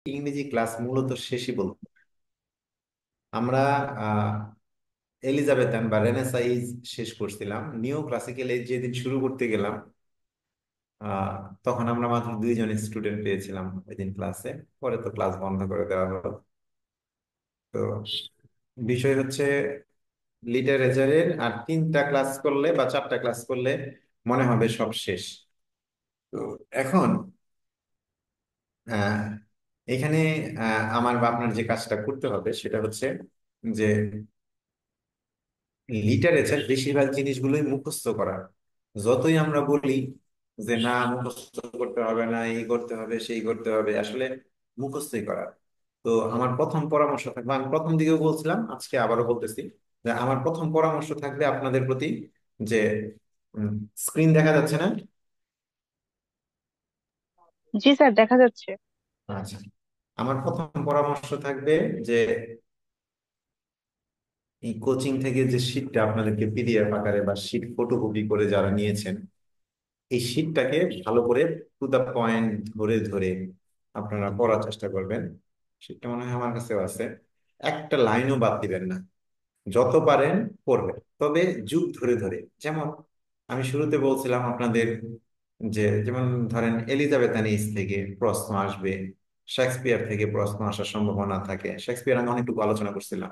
ইংরেজি ক্লাস মূলত শেষই বলবো। আমরা আহ এলিজাবেথান বা রেনেসাঁ শেষ করছিলাম। নিও ক্লাসিক্যাল এজ যেদিন শুরু করতে গেলাম, আহ তখন আমরা মাত্র 2 জন স্টুডেন্ট পেয়েছিলাম ওই দিন ক্লাসে। পরে তো ক্লাস বন্ধ করে দেওয়া হলো। তো বিষয় হচ্ছে, লিটারেচারের আর 3টা ক্লাস করলে বা 4টা ক্লাস করলে মনে হবে সব শেষ। তো এখন আহ এখানে আমার বা আপনার যে কাজটা করতে হবে সেটা হচ্ছে যে লিটারেচার বেশিরভাগ জিনিসগুলোই মুখস্থ করা। যতই আমরা বলি যে না মুখস্থ করতে হবে না, এই করতে হবে সেই করতে হবে, আসলে মুখস্থই করা। তো আমার প্রথম পরামর্শ থাকবে, আমি প্রথম দিকেও বলছিলাম, আজকে আবারও বলতেছি, যে আমার প্রথম পরামর্শ থাকবে আপনাদের প্রতি যে স্ক্রিন দেখা যাচ্ছে না? জি স্যার, দেখা যাচ্ছে। আচ্ছা, আমার প্রথম পরামর্শ থাকবে যে এই কোচিং থেকে যে শীটটা আপনাদেরকে পিডিএফ আকারে বা শীট ফটোকপি করে যারা নিয়েছেন, এই শীটটাকে ভালো করে টু দা পয়েন্ট ধরে ধরে আপনারা পড়ার চেষ্টা করবেন। শীটটা মনে হয় আমার কাছেও আছে। একটা লাইনও বাদ দিবেন না, যত পারেন পড়বেন, তবে যুগ ধরে ধরে। যেমন আমি শুরুতে বলছিলাম আপনাদের যে, যেমন ধরেন এলিজাবেথান এজ থেকে প্রশ্ন আসবে, শেক্সপিয়ার থেকে প্রশ্ন আসার সম্ভাবনা থাকে। শেক্সপিয়ার আমি অনেকটুকু আলোচনা করছিলাম।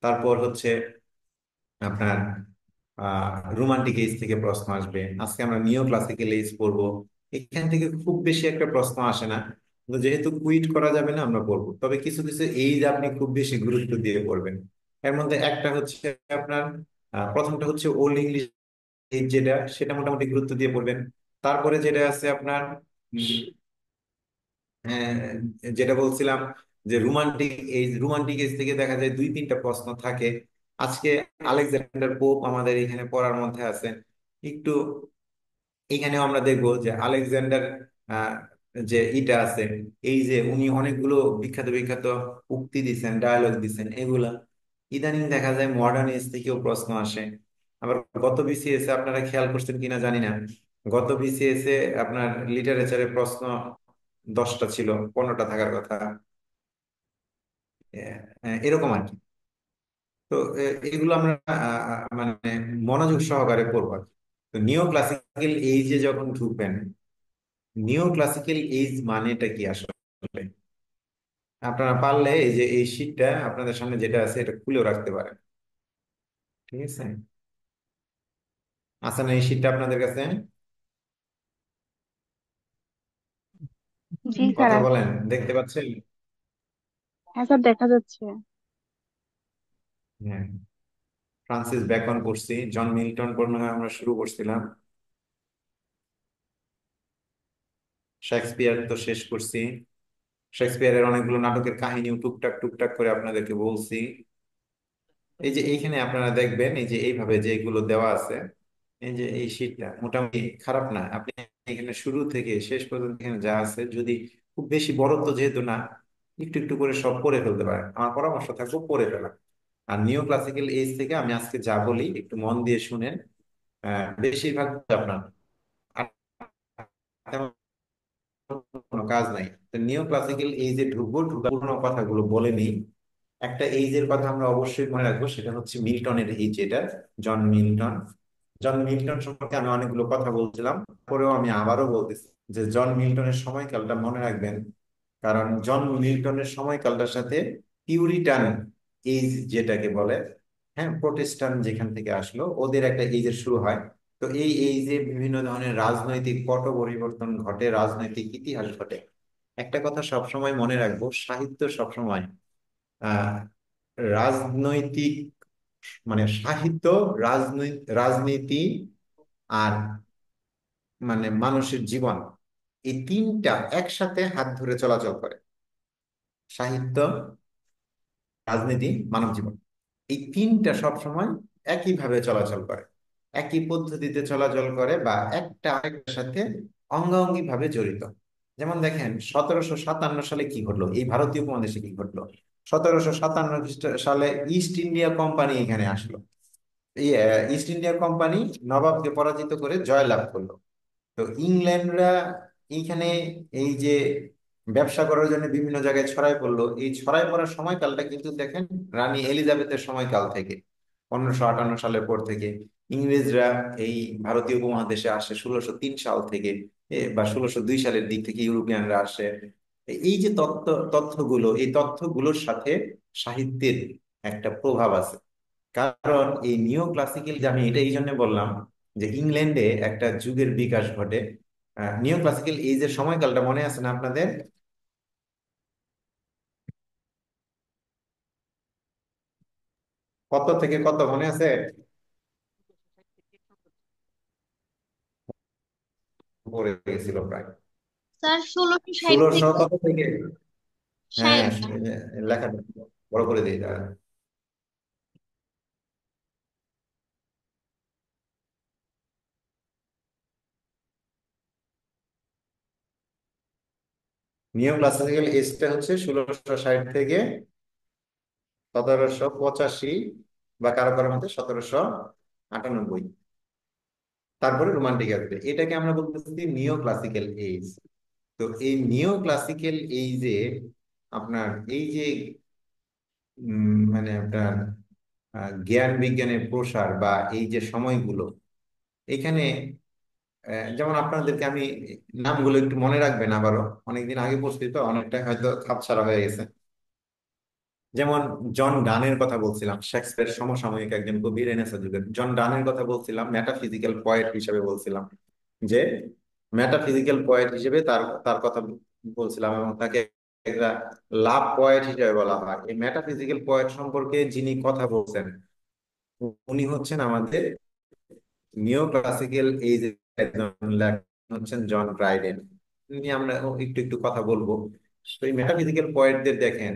তারপর হচ্ছে আপনার রোমান্টিক এজ থেকে প্রশ্ন আসবে। আজকে আমরা নিও ক্লাসিক্যাল এজ পড়বো, এখান থেকে খুব বেশি একটা প্রশ্ন আসে না। কিন্তু যেহেতু কুইট করা যাবে না, আমরা পড়বো। তবে কিছু কিছু এইজ আপনি খুব বেশি গুরুত্ব দিয়ে পড়বেন। এর মধ্যে একটা হচ্ছে আপনার প্রথমটা হচ্ছে ওল্ড ইংলিশ এজ, যেটা সেটা মোটামুটি গুরুত্ব দিয়ে পড়বেন। তারপরে যেটা আছে আপনার হ্যাঁ, যেটা বলছিলাম যে রোমান্টিক এজ থেকে দেখা যায় 2-3টা প্রশ্ন থাকে। আজকে আলেকজান্ডার পোপ আমাদের এখানে পড়ার মধ্যে আছে। একটু এখানেও আমরা দেখবো যে আলেকজান্ডার আহ, যে ইটা আছে, এই যে উনি অনেকগুলো বিখ্যাত বিখ্যাত উক্তি দিচ্ছেন, ডায়ালগ দিচ্ছেন, এগুলা ইদানিং দেখা যায় মডার্ন এজ থেকেও প্রশ্ন আসে। আবার গত বিসিএস এ আপনারা খেয়াল করছেন কিনা জানি না, গত বিসিএস এ আপনার লিটারেচারের প্রশ্ন 10টা ছিল, 15টা থাকার কথা। এরকম আর কি। তো এগুলো আমরা মানে মনোযোগ সহকারে পড়বো আর কি। তো নিও ক্লাসিক্যাল এইজে যখন ঢুকবেন, নিও ক্লাসিক্যাল এইজ মানেটা কি আসলে আপনারা পারলে এই যে এই শীটটা আপনাদের সামনে যেটা আছে এটা খুলেও রাখতে পারেন। ঠিক আছে? আছে না এই শীটটা আপনাদের কাছে? জি স্যার, কথা আছে। বলেন, দেখতে পাচ্ছেন? হ্যাঁ স্যার, দেখা যাচ্ছে। হ্যাঁ, ফ্রান্সিস বেকন পড়ছি, জন মিল্টন পড়ে আমরা শুরু করছিলাম, শেক্সপিয়ার তো শেষ করছি। শেক্সপিয়ারের অনেকগুলো নাটকের কাহিনীও টুকটাক টুকটাক করে আপনাদেরকে বলছি। এই যে এইখানে আপনারা দেখবেন, এই যে এইভাবে যে এগুলো দেওয়া আছে, এই যে এই শীটটা মোটামুটি খারাপ না। আপনি এখানে শুরু থেকে শেষ পর্যন্ত এখানে যা আছে, যদি খুব বেশি বড় তো যেহেতু না, একটু একটু করে সব পড়ে ফেলতে পারেন। আমার পরামর্শ থাকবে পড়ে ফেলা। আর নিও ক্লাসিক্যাল এজ থেকে আমি আজকে যা বলি একটু মন দিয়ে শুনেন। বেশিরভাগ আপনার আর তেমন কোনো কাজ নাই। তো নিও ক্লাসিক্যাল এইজে ঢুকবো, ঢুকার পুরোনো কথাগুলো বলে নিই। একটা এইজের কথা আমরা অবশ্যই মনে রাখবো, সেটা হচ্ছে মিল্টনের এইজ, যেটা জন মিল্টন। জন মিল্টন সম্পর্কে আমি অনেকগুলো কথা বলছিলাম, পরেও আমি আবারও বলতেছি যে জন মিল্টনের সময়কালটা মনে রাখবেন। কারণ জন মিল্টনের সময়কালটার সাথে পিউরিটান এইজ যেটাকে বলে, হ্যাঁ, প্রোটেস্টান্ট যেখান থেকে আসলো, ওদের একটা এইজের শুরু হয়। তো এই এইজে বিভিন্ন ধরনের রাজনৈতিক পট পরিবর্তন ঘটে, রাজনৈতিক ইতিহাস ঘটে। একটা কথা সবসময় মনে রাখবো, সাহিত্য সবসময় আহ রাজনৈতিক, মানে সাহিত্য, রাজনীতি আর মানে মানুষের জীবন, এই 3টা একসাথে হাত ধরে চলাচল করে। সাহিত্য, রাজনীতি, মানব জীবন, এই 3টা সবসময় একইভাবে চলাচল করে, একই পদ্ধতিতে চলাচল করে, বা একটা আরেকটার সাথে অঙ্গাঙ্গি ভাবে জড়িত। যেমন দেখেন 1757 সালে কি ঘটলো, এই ভারতীয় উপমহাদেশে কি ঘটলো। 1757 সালে ইস্ট ইন্ডিয়া কোম্পানি এখানে আসলো। এই ইস্ট ইন্ডিয়া কোম্পানি নবাবকে পরাজিত করে জয়লাভ করলো। তো ইংল্যান্ডরা এইখানে এই যে ব্যবসা করার জন্য বিভিন্ন জায়গায় ছড়াই পড়লো। এই ছড়াই পড়ার সময়কালটা কিন্তু দেখেন রানী এলিজাবেথের সময়কাল থেকে, 1558 সালের পর থেকে। ইংরেজরা এই ভারতীয় উপমহাদেশে আসে 1603 সাল থেকে, বা 1602 সালের দিক থেকে ইউরোপিয়ানরা আসে। এই যে তথ্যগুলো, এই তথ্যগুলোর সাথে সাহিত্যের একটা প্রভাব আছে। কারণ এই নিও ক্লাসিক্যাল, যে আমি এটা এই জন্য বললাম যে ইংল্যান্ডে একটা যুগের বিকাশ ঘটে। নিও ক্লাসিক্যাল এইজের সময়কালটা মনে আছে না আপনাদের? কত থেকে কত মনে আছে? পড়ে গেছিল প্রায় স্যার 1660 ষোলোশো থেকে কত থেকে। হ্যাঁ, 60। লেখা বড় করে দিই দাঁড়ান। নিও ক্লাসিক্যাল এজটা হচ্ছে 1660 থেকে 1785, বা কারো কারো মধ্যে 1798। তারপরে রোমান্টিক আসবে, এটাকে আমরা বলতেছি নিও ক্লাসিক্যাল এজ। তো এই নিও ক্লাসিক্যাল এইজে আপনার এই যে মানে আপনার জ্ঞান বিজ্ঞানের প্রসার, বা এই যে সময়গুলো এখানে, যেমন আপনাদেরকে আমি নামগুলো একটু মনে রাখবেন, আবারও অনেকদিন আগে পড়ছি তো অনেকটা হয়তো খাপছাড়া হয়ে গেছে। যেমন জন ডানের কথা বলছিলাম, শেক্সপিয়ার সমসাময়িক একজন কবি, রেনেসাঁ যুগের। জন ডানের কথা বলছিলাম, মেটাফিজিক্যাল পয়েট হিসেবে বলছিলাম, যে মেটাফিজিক্যাল পয়েট হিসেবে তার তার কথা বলছিলাম, এবং তাকে একটা লাভ পয়েট হিসেবে বলা হয়। এই মেটাফিজিক্যাল পয়েট সম্পর্কে যিনি কথা বলছেন, উনি হচ্ছেন আমাদের নিও ক্লাসিক্যাল এইজ একজন লেখক, হচ্ছেন জন ড্রাইডেন। নিয়ে আমরা একটু একটু কথা বলবো। তো এই মেটাফিজিক্যাল পয়েন্টদের দেখেন,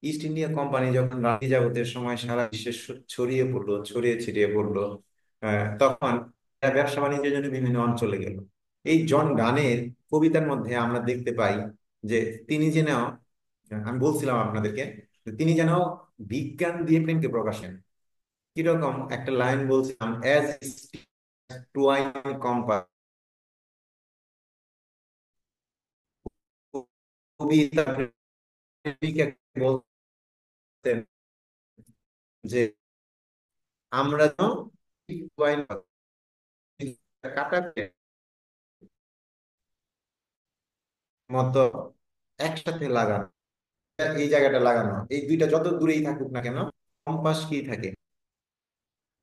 ইস্ট ইন্ডিয়া কোম্পানি যখন রানী যাবতের সময় সারা বিশ্বে ছড়িয়ে পড়লো, ছড়িয়ে ছিটিয়ে পড়লো, তখন এরা ব্যবসা বাণিজ্যের জন্য বিভিন্ন অঞ্চলে গেল। এই জন গানের কবিতার মধ্যে আমরা দেখতে পাই যে তিনি যেন, আমি বলছিলাম আপনাদেরকে, যে তিনি যেন বিজ্ঞান দিয়ে প্রেমকে প্রকাশেন। কিরকম একটা লাইন বলছিলাম, অ্যাজ টুয়াইন কম্পাস, কবিতা প্রেমিকা বলতেন যে আমরা তো টুয়াইন কাটাতে মতো একসাথে লাগানো, এই জায়গাটা লাগানো, এই দুইটা যত দূরেই থাকুক না কেন, কম্পাস কি থাকে,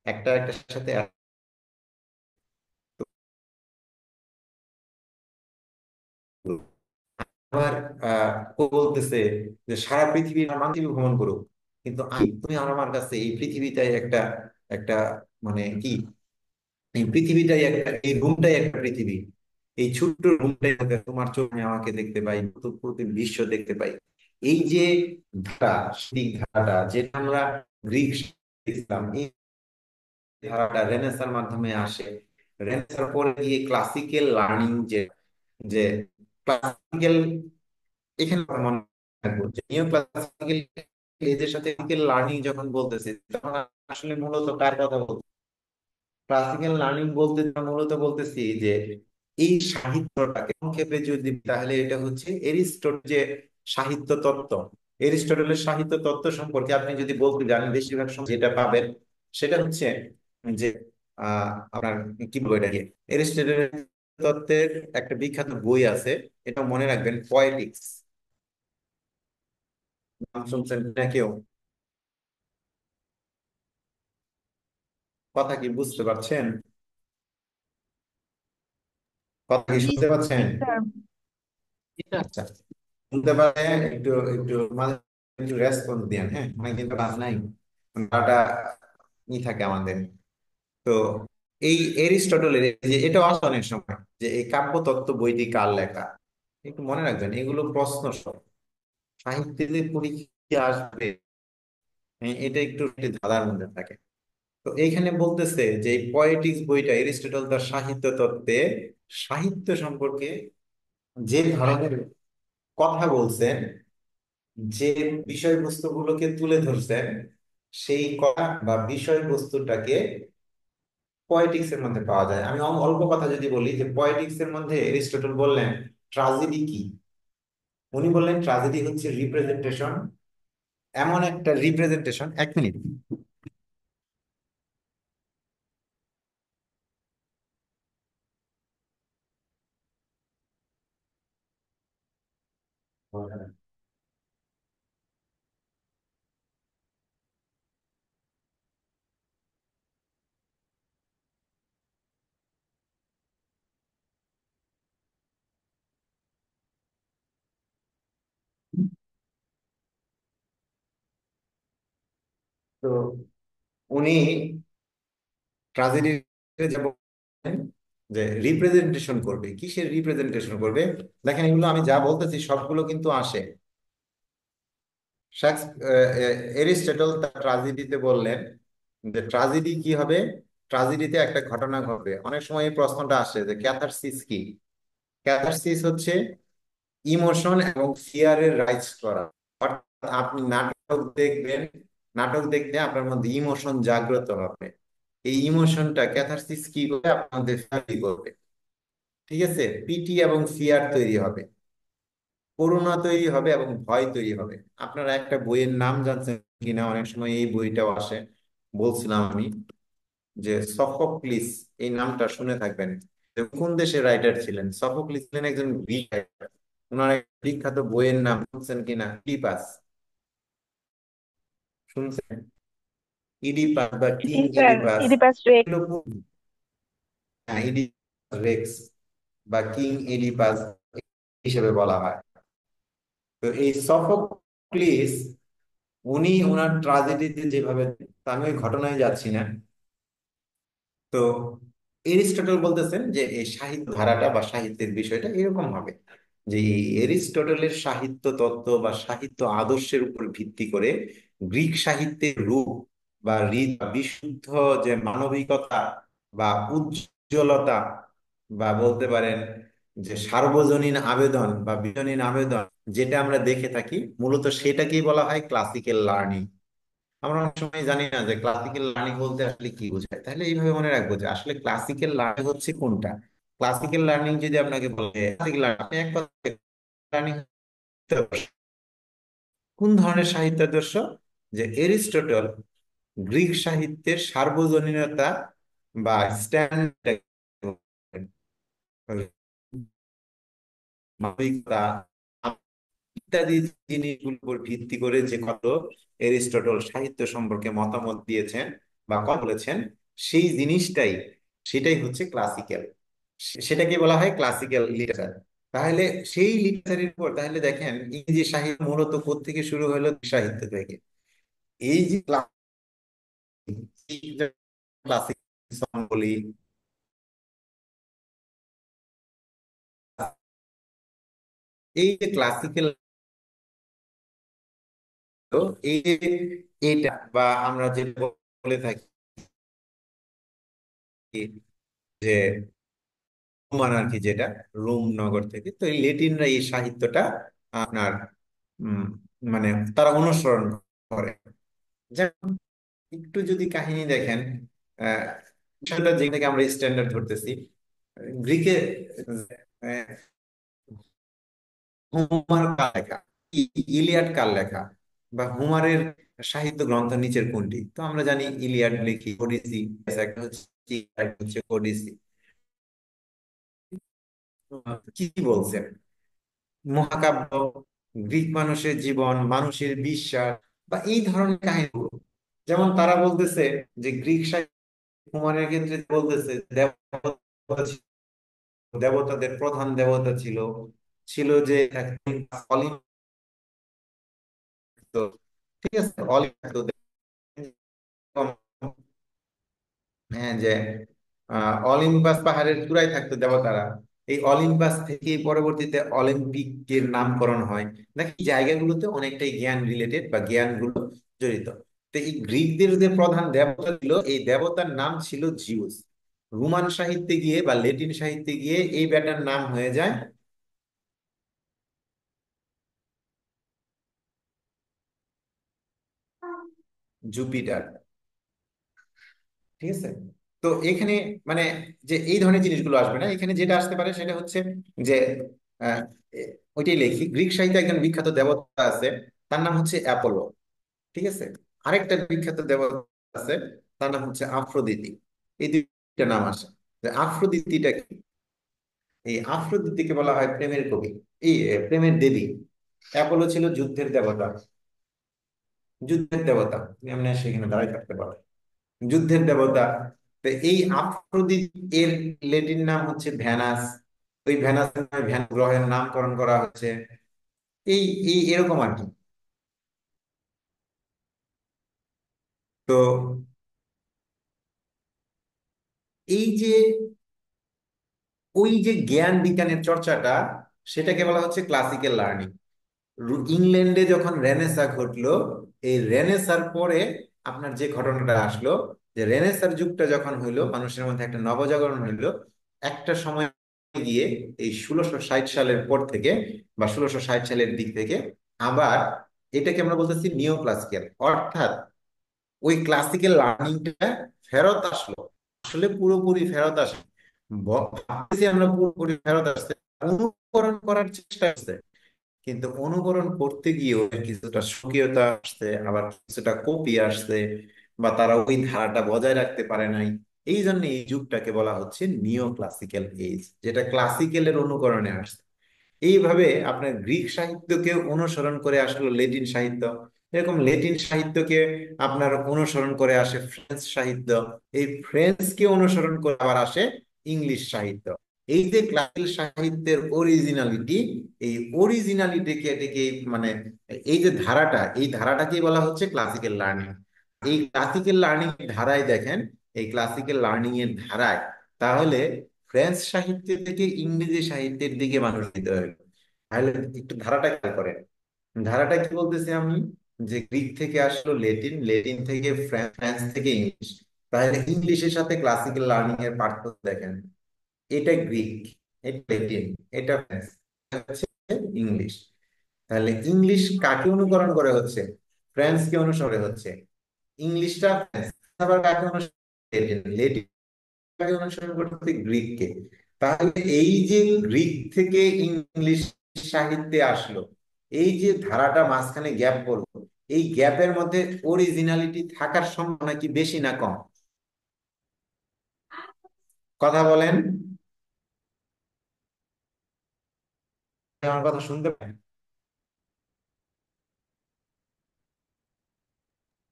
একটা একটার সাথে আবার বলতেছে যে সারা পৃথিবীর মানচিত্র ভ্রমণ করুক, কিন্তু তুমি আমার কাছে এই পৃথিবীটাই একটা, একটা মানে কি, এই পৃথিবীটাই একটা, এই রুমটাই একটা পৃথিবী। এই ছোট্ট রুমটাই তোমার চোখে আমাকে দেখতে পাই, প্রতি বিশ্ব দেখতে পাই। এই যে ধারা, সেই ধারাটা যেটা আমরা গ্রিক দেখলাম, এই ধারাটা রেনেসার মাধ্যমে আসে। রেনেসার পরে গিয়ে ক্লাসিক্যাল লার্নিং, যে যে ক্লাসিক্যাল, এখানে আমরা মনে রাখবো যে নিও ক্লাসিক্যাল এদের সাথে লার্নিং যখন বলতেছে, তখন আসলে মূলত কার কথা বলতে, ক্লাসিক্যাল লার্নিং বলতে আমরা মূলত বলতেছি যে এই সাহিত্যটাকে সংক্ষেপে যদি, তাহলে এটা হচ্ছে এরিস্টটল যে সাহিত্য তত্ত্ব। এরিস্টটলের সাহিত্য তত্ত্ব সম্পর্কে আপনি যদি বলতে যান, বেশিরভাগ সময় যেটা পাবেন সেটা হচ্ছে যে আপনার কি বলবো এটাকে, এরিস্টটলের তত্ত্বের একটা বিখ্যাত বই আছে, এটা মনে রাখবেন, পয়েটিক্স। নাম শুনছেন না কেউ? কথা কি বুঝতে পারছেন? কথা কি জি শুনতে পাচ্ছেন? জি স্যার। আচ্ছা, শুনতে পারে একটু, একটু মাঝে মাঝে একটু রেসপন্স দিন, হ্যাঁ, অনেকদিন তো কাজ নাই, ডাটা ই থাকে আমাদের। তো এই এরিস্টটলের এই যে, এটাও আসে অনেক সময় যে এই কাব্যতত্ত্ব বইটি কার লেখা, একটু মনে রাখবেন এগুলো প্রশ্ন সব সাহিত্যে যে পরীক্ষা আসবে, এটা একটু ধাঁধার মধ্যে থাকে। তো এইখানে বলতেছে যে এই পয়েটিক্স বইটা এরিস্টটল তার সাহিত্য তত্ত্বে সাহিত্য সম্পর্কে যে ধরনের কথা বলছেন, যে বিষয়বস্তুগুলোকে তুলে ধরছেন, সেই কথা বা বিষয়বস্তুটাকে পয়েটিক্স এর মধ্যে পাওয়া যায়। আমি অল্প কথা যদি বলি, যে পয়েটিক্স এর মধ্যে এরিস্টটল বললেন ট্রাজেডি কি, উনি বললেন ট্রাজেডি হচ্ছে রিপ্রেজেন্টেশন, এমন একটা রিপ্রেজেন্টেশন। এক মিনিট। তো উনি ট্রাজেডি যে বললেন যে রিপ্রেজেন্টেশন করবে, কিসের রিপ্রেজেন্টেশন করবে? দেখেন, এগুলো আমি যা বলতেছি সবগুলো কিন্তু আসে এরিস্টটল তার ট্রাজেডিতে বললেন যে ট্রাজেডি কি হবে। ট্রাজেডিতে একটা ঘটনা ঘটবে। অনেক সময় এই প্রশ্নটা আসে যে ক্যাথারসিস কি। ক্যাথারসিস হচ্ছে ইমোশন এবং ফিয়ারের রাইজ করা। অর্থাৎ আপনি নাটক দেখবেন, নাটক দেখলে আপনার মধ্যে ইমোশন জাগ্রত হবে। এই ইমোশনটা ক্যাথারসিস কি করে আপনার মধ্যে ফিল করবে। ঠিক আছে, পিটি এবং ফিয়ার তৈরি হবে, করুণা তৈরি হবে এবং ভয় তৈরি হবে। আপনারা একটা বইয়ের নাম জানছেন কিনা, অনেক সময় এই বইটাও আসে, বলছিলাম আমি, যে সফোক্লিস। এই নামটা শুনে থাকবেন। যে কোন দেশের রাইটার ছিলেন? সফোক্লিস ছিলেন একজন গ্রিক রাইটার। ওনার এক বিখ্যাত বইয়ের নাম শুনছেন কিনা? ইডিপাস। শুনছেন? ইডিপাস বা the king sir, Oedipus. Oedipus Rex. এগুলো হ্যাঁ, ইডিপাস রেক্স বা কিং ইডিপাস হিসেবে বলা হয়। তো এই সফোক্লিস, উনি ওনার ট্রাজেডিতে যেভাবে, তা আমি ওই ঘটনায় যাচ্ছি না। তো এরিস্টটল বলতেছেন যে এই সাহিত্য ধারাটা বা সাহিত্যের বিষয়টা এরকম হবে যে এই এরিস্টটলের সাহিত্য তত্ত্ব বা সাহিত্য আদর্শের উপর ভিত্তি করে গ্রিক সাহিত্যের রূপ বা রীতি বা বিশুদ্ধ যে মানবিকতা বা উজ্জ্বলতা, বা বলতে পারেন যে সার্বজনীন আবেদন বা বিজনীন আবেদন, যেটা আমরা দেখে থাকি, মূলত সেটাকেই বলা হয় ক্লাসিক্যাল লার্নিং। আমরা অনেক সময় জানি না যে ক্লাসিক্যাল লার্নিং বলতে আসলে কি বোঝায়। তাহলে এইভাবে মনে রাখবো যে আসলে ক্লাসিক্যাল লার্নিং হচ্ছে কোনটা। ক্লাসিক্যাল লার্নিং যদি আপনাকে বলে ক্লাসিক্যাল আপনি এক কথা লার্নিং কোন ধরনের সাহিত্য আদর্শ? যে এরিস্টটল গ্রিক সাহিত্যের সার্বজনীনতা বা স্ট্যান্ডার্ড মানবিকতা ইত্যাদি জিনিসগুলোর উপর ভিত্তি করে যে কত এরিস্টটল সাহিত্য সম্পর্কে মতামত দিয়েছেন বা কথা বলেছেন, সেই জিনিসটাই, সেটাই হচ্ছে ক্লাসিক্যাল। সেটাকে বলা হয় ক্লাসিক্যাল লিটারেচার। তাহলে সেই লিটারেচারের উপর তাহলে দেখেন ইংরেজি সাহিত্য মূলত কোত্থেকে শুরু হলো? সাহিত্য থেকে। এই যে ক্লাসিক সং বলি, এই যে ক্লাসিক্যাল, এই যে এটা বা আমরা যে বলে থাকি যে রোমান আর কি, যেটা রোম নগর থেকে, তো এই লেটিনরা এই সাহিত্যটা আপনার উম, মানে তারা অনুসরণ করে। যেমন একটু যদি কাহিনী দেখেন, আহ বিষয়টা যেটাকে আমরা স্ট্যান্ডার্ড ধরতেছি, গ্রিকে আহ, হুমার কার লেখা, ইলিয়াড কার লেখা, বা হুমারের সাহিত্য গ্রন্থ নিচের কোনটি? তো আমরা জানি ইলিয়াড লিখি, ওডিসি একটা হচ্ছে, একটা হচ্ছে ওডিসি। কি বলছেন? মহাকাব্য, গ্রিক মানুষের জীবন, মানুষের বিশ্বাস, বা এই ধরনের কাহিনীগুলো। যেমন তারা বলতেছে যে গ্রিক সাহিত্য হুমারের ক্ষেত্রে বলতেছে দেবতা দেবতাদের প্রধান দেবতা ছিল, ছিল যে অলিম্প। ঠিক আছে, অলিম্প। হ্যাঁ, যে অলিম্পাস পাহাড়ের চূড়ায় থাকতো দেবতারা। এই অলিম্পাস থেকে পরবর্তীতে অলিম্পিকের নামকরণ হয়। নাকি এই জায়গাগুলোতে অনেকটাই জ্ঞান রিলেটেড বা জ্ঞানগুলো জড়িত। তো এই গ্রিকদের যে প্রধান দেবতা ছিল, এই দেবতার নাম ছিল জিউস। রোমান সাহিত্যে গিয়ে বা লেটিন সাহিত্যে গিয়ে এই ব্যাটার নাম হয়ে যায় জুপিটার। ঠিক আছে। তো এখানে মানে যে এই ধরনের জিনিসগুলো আসবে না, এখানে যেটা আসতে পারে সেটা হচ্ছে যে ওইটাই লিখি। গ্রিক সাহিত্যে একজন বিখ্যাত দেবতা আছে, তার নাম হচ্ছে অ্যাপোলো। ঠিক আছে। আরেকটা বিখ্যাত দেবতা আছে, তার নাম হচ্ছে আফ্রোদিতি। এই দুইটা নাম আসে। আফ্রোদিতিটা কি? এই আফ্রোদিতিকে বলা হয় প্রেমের কবি, এই প্রেমের দেবী। অ্যাপোলো ছিল যুদ্ধের দেবতা, যুদ্ধের দেবতা। এমনি সেখানে দাঁড়াই থাকতে পারে, যুদ্ধের দেবতা। তো এই আফ্রোদিত এর ল্যাটিন নাম হচ্ছে ভ্যানাস। ওই ভ্যানাস নামে ভ্যান গ্রহের নামকরণ করা হচ্ছে। এই এই এরকম আর কি। তো এই যে ওই যে জ্ঞান বিজ্ঞানের চর্চাটা, সেটাকে বলা হচ্ছে ক্লাসিক্যাল লার্নিং। ইংল্যান্ডে যখন রেনেসা ঘটলো, এই রেনেসার পরে আপনার যে ঘটনাটা আসলো, যে রেনেসার যুগটা যখন হইলো, মানুষের মধ্যে একটা নবজাগরণ হইলো একটা সময় গিয়ে, এই 1660 সালের পর থেকে বা 1660 সালের দিক থেকে আবার এটাকে আমরা বলতেছি নিও ক্লাসিক্যাল, অর্থাৎ ওই ক্লাসিক্যাল লার্নিংটা ফেরত আসলো। আসলে পুরোপুরি ফেরত আসে, ভাবতেছি আমরা পুরোপুরি ফেরত আসছে, অনুকরণ করার চেষ্টা আছে, কিন্তু অনুকরণ করতে গিয়ে ওদের কিছুটা স্বকীয়তা আসছে, আবার কিছুটা কপি আসছে, বা তারা ওই ধারাটা বজায় রাখতে পারে নাই। এই জন্য এই যুগটাকে বলা হচ্ছে নিও ক্লাসিক্যাল এজ, যেটা ক্লাসিক্যালের অনুকরণে আসছে। এইভাবে আপনার গ্রিক সাহিত্যকে অনুসরণ করে আসলো ল্যাটিন সাহিত্য, এরকম ল্যাটিন সাহিত্যকে আপনার অনুসরণ করে আসে ফ্রেঞ্চ সাহিত্য, এই ফ্রেঞ্চকে অনুসরণ করে আবার আসে ইংলিশ সাহিত্য। এই যে ক্লাসিক্যাল সাহিত্যের অরিজিনালিটি, এই অরিজিনালিটিকে এটাকে মানে এই যে ধারাটা, এই ধারাটাকেই বলা হচ্ছে ক্লাসিক্যাল লার্নিং। এই ক্লাসিক্যাল লার্নিং ধারায় দেখেন, এই ক্লাসিক্যাল লার্নিং এর ধারায় তাহলে ফ্রেঞ্চ সাহিত্য থেকে ইংরেজি সাহিত্যের দিকে মানুষ দিতে হবে। তাহলে একটু ধারাটা খেয়াল করেন। ধারাটা কি বলতেছি আমি, যে গ্রিক থেকে আসলো লেটিন, লেটিন থেকে ফ্রেঞ্চ, ফ্রেঞ্চ থেকে ইংলিশ। তাহলে ইংলিশের সাথে ক্লাসিক্যাল লার্নিং এর পার্থক্য দেখেন। এটা গ্রিক, এটা লেটিন, এটা ফ্রেঞ্চ, এটা হচ্ছে ইংলিশ। তাহলে ইংলিশ কাকে অনুকরণ করে হচ্ছে? ফ্রেঞ্চকে অনুসরণ হচ্ছে। ইংলিশটা ফ্রেঞ্চ, আবার কাকে অনুসরণ? লেটিন, লেটিন অনুসরণ করতে গ্রিককে। তাহলে এই যে গ্রিক থেকে ইংলিশ সাহিত্যে আসলো, এই যে ধারাটা মাঝখানে গ্যাপ পড়লো, এই গ্যাপের মধ্যে অরিজিনালিটি থাকার সম্ভাবনা কি বেশি না কম? কথা বলেন, আমার কথা শুনতে পারেন?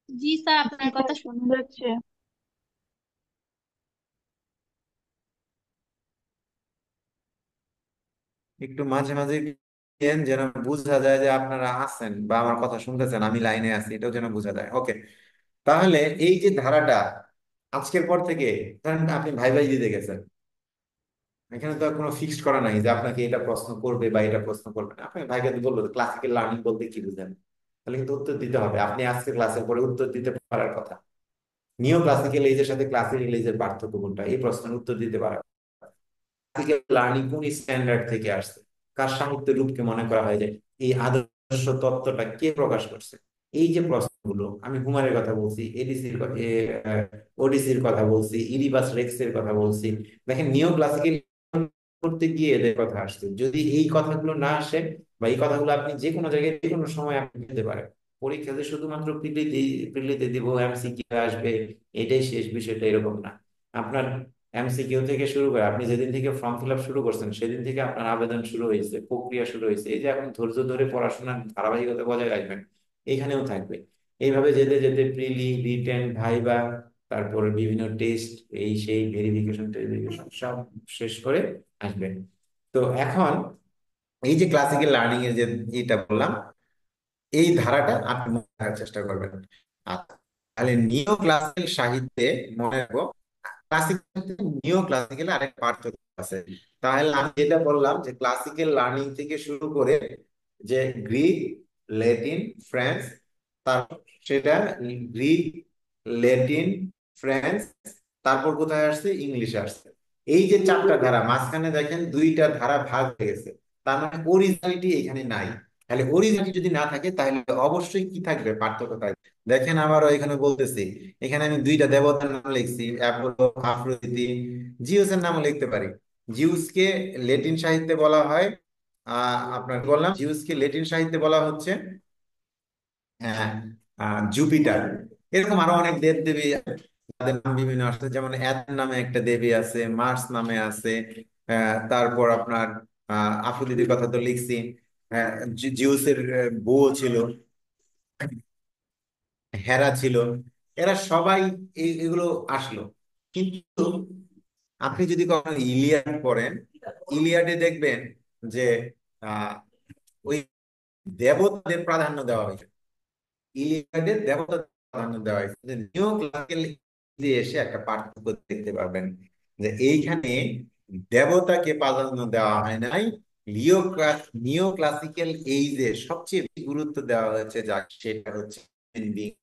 জি স্যার, জি আপনার স্যার, কথা শোনা যাচ্ছে। একটু মাঝে মাঝে দিয়েন, যেন বোঝা যায় যে আপনারা আছেন বা আমার কথা শুনতেছেন, আমি লাইনে আছি, এটাও যেন বোঝা যায়। ওকে। তাহলে এই যে ধারাটা আজকের পর থেকে, ধরেন আপনি ভাই ভাই দিতে গেছেন, এখানে তো আর কোনো ফিক্সড করা নাই যে আপনাকে এটা প্রশ্ন করবে বা এটা প্রশ্ন করবে না। আপনাকে ভাইকে বললো ক্লাসিক্যাল লার্নিং বলতে কি বুঝেন, তাহলে কিন্তু উত্তর দিতে হবে। আপনি আজকে ক্লাসের পরে উত্তর দিতে পারার কথা, নিও ক্লাসিক্যাল এজের সাথে ক্লাসিক্যাল এজের পার্থক্য কোনটা, এই প্রশ্নের উত্তর দিতে পারা। ক্লাসিক্যাল লার্নিং কোন স্ট্যান্ডার্ড থেকে আসছে, কার সাহিত্য রূপকে মনে করা হয়, যে এই আদর্শ তত্ত্বটা কে প্রকাশ করছে। এই যে প্রশ্নগুলো, আমি হুমারের কথা বলছি, ওডিসির কথা বলছি, ইডিপাস রেক্সের কথা বলছি। দেখেন নিও ক্লাসিক্যাল করতে গিয়ে এদের কথা আসছে। যদি এই কথাগুলো না আসে, বা এই কথাগুলো আপনি যে কোনো জায়গায় যে কোনো সময় আপনি দিতে পারেন, পরীক্ষাতে শুধুমাত্র প্রিলিতে প্রিলিতে দিব, এমসিকিউ আসবে, এটাই শেষ বিষয়টা এরকম না। আপনার এমসিকিউ থেকে শুরু করে, আপনি যেদিন থেকে ফর্ম ফিল আপ শুরু করছেন সেদিন থেকে আপনার আবেদন শুরু হয়েছে, প্রক্রিয়া শুরু হয়েছে। এই যে এখন ধৈর্য ধরে পড়াশোনার ধারাবাহিকতা বজায় রাখবেন, এখানেও থাকবে। এইভাবে যেতে যেতে প্রিলি, রিটেন, ভাইবা, তারপর বিভিন্ন টেস্ট, এই সেই ভেরিফিকেশন টেরিফিকেশন সব শেষ করে আসবেন। তো এখন এই যে ক্লাসিক্যাল লার্নিং এর যে এটা বললাম, এই ধারাটা আপনি মনে রাখার চেষ্টা করবেন। আচ্ছা, তাহলে নিও ক্লাসিক্যাল সাহিত্যে মনে রাখবো, ক্লাসিক্যাল নিও ক্লাসিক্যালে আরেক পার্থক্য আছে। তাহলে আমি যেটা বললাম যে ক্লাসিক্যাল লার্নিং থেকে শুরু করে যে গ্রিক, ল্যাটিন, ফ্রেঞ্চ, তারপর সেটা গ্রিক, ল্যাটিন, ফ্রেঞ্চ, তারপর কোথায় আসছে, ইংলিশে আসছে। এই যে চারটা ধারা, মাঝখানে দেখেন দুইটা ধারা ভাগ হয়ে গেছে, তার মানে অরিজিনালিটি এখানে নাই। তাহলে অরিজিনালিটি যদি না থাকে, তাহলে অবশ্যই কি থাকবে, পার্থক্য থাকবে। দেখেন আবারও এখানে বলতেছি, এখানে আমি দুইটা দেবতার নাম লিখছি, অ্যাপোলো, আফ্রোদিতি। জিউসের নামও লিখতে পারি। জিউসকে ল্যাটিন সাহিত্যে বলা হয় আপনার বললাম জিউসকে ল্যাটিন সাহিত্যে বলা হচ্ছে হ্যাঁ জুপিটার। এরকম আরো অনেক দেব দেবী তাদের নাম বিভিন্ন আসছে, যেমন অ্যাথেন নামে একটা দেবী আছে, মার্স নামে আছে। তারপর আপনার আফ্রোদিতির কথা তো লিখছি। জিউসের বউ ছিল, হেরা ছিল। এরা সবাই এগুলো আসলো। কিন্তু আপনি যদি কখনো ইলিয়াড পড়েন, ইলিয়াডে দেখবেন যে আহ ওই দেবতাদের প্রাধান্য দেওয়া হয়েছে। ইলিয়াডে দেবতাদের প্রাধান্য দেওয়া হয়েছে। নিও ক্লাসিক্যাল এসে একটা পার্থক্য দেখতে পারবেন যে এইখানে দেবতাকে প্রাধান্য দেওয়া হয় নাই। নিও ক্লাসিক্যাল এইজে সবচেয়ে বেশি গুরুত্ব দেওয়া হয়েছে, যা সেটা হচ্ছে human being,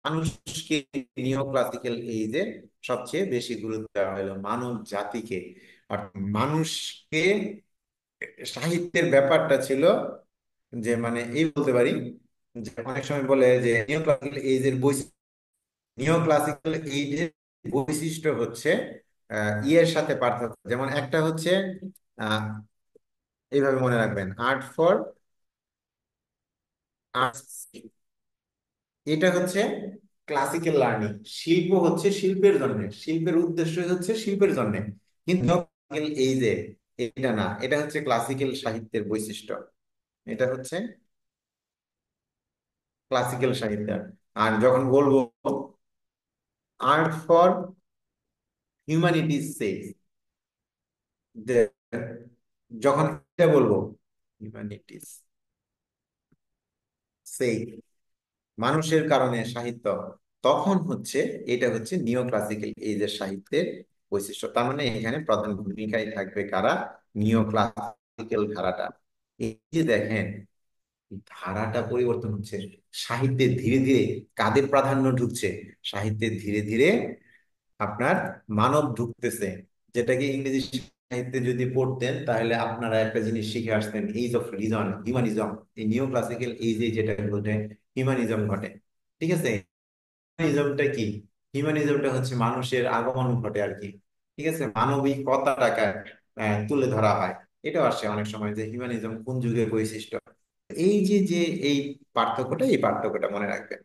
মানুষকে। নিও ক্লাসিক্যাল এইজে সবচেয়ে বেশি গুরুত্ব দেওয়া হলো মানব জাতিকে। আর মানুষকে, সাহিত্যের ব্যাপারটা ছিল যে মানে এই বলতে পারি যে অনেক সময় বলে যে নিও ক্লাসিক্যাল এইজের বৈশিষ্ট্য, নিও ক্লাসিক্যাল এইজের বৈশিষ্ট্য হচ্ছে ইয়ের সাথে পার্থক্য। যেমন একটা হচ্ছে আহ এইভাবে মনে রাখবেন, আর্ট ফর আর্টস, এটা হচ্ছে ক্লাসিক্যাল লার্নিং। শিল্প হচ্ছে শিল্পের জন্য, শিল্পের উদ্দেশ্য হচ্ছে শিল্পের জন্য। কিন্তু এই যে এটা না, এটা হচ্ছে ক্লাসিক্যাল সাহিত্যের বৈশিষ্ট্য। এটা হচ্ছে ক্লাসিক্যাল সাহিত্য। আর যখন বলবো আর্ট ফর হিউম্যানিটিজ সেক, যখন এটা বলবো হিউম্যানিটিজ সেক, মানুষের কারণে সাহিত্য, তখন হচ্ছে এটা হচ্ছে নিও ক্লাসিক্যাল এইজের সাহিত্যের বৈশিষ্ট্য। তার মানে এখানে প্রধান ভূমিকায় থাকবে কারা? নিও ক্লাসিক্যাল ধারাটা। এই যে দেখেন ধারাটা পরিবর্তন হচ্ছে, সাহিত্যে ধীরে ধীরে কাদের প্রাধান্য ঢুকছে? সাহিত্যে ধীরে ধীরে আপনার মানব ঢুকতেছে। যেটাকে ইংরেজি সাহিত্যে যদি পড়তেন তাহলে আপনারা একটা জিনিস শিখে আসতেন, এইজ অফ রিজন, হিউম্যানিজম। এই নিও ক্লাসিক্যাল এইজে যেটা ঘটে, হিউম্যানিজম ঘটে। ঠিক আছে, হিউম্যানিজমটা কি? হিউম্যানিজমটা হচ্ছে মানুষের আগমন ঘটে আর কি। ঠিক আছে, মানবিকতাটাকে তুলে ধরা হয়। এটাও আসে অনেক সময় যে হিউম্যানিজম কোন যুগের বৈশিষ্ট্য। এই যে যে এই পার্থক্যটা, এই পার্থক্যটা মনে রাখবেন।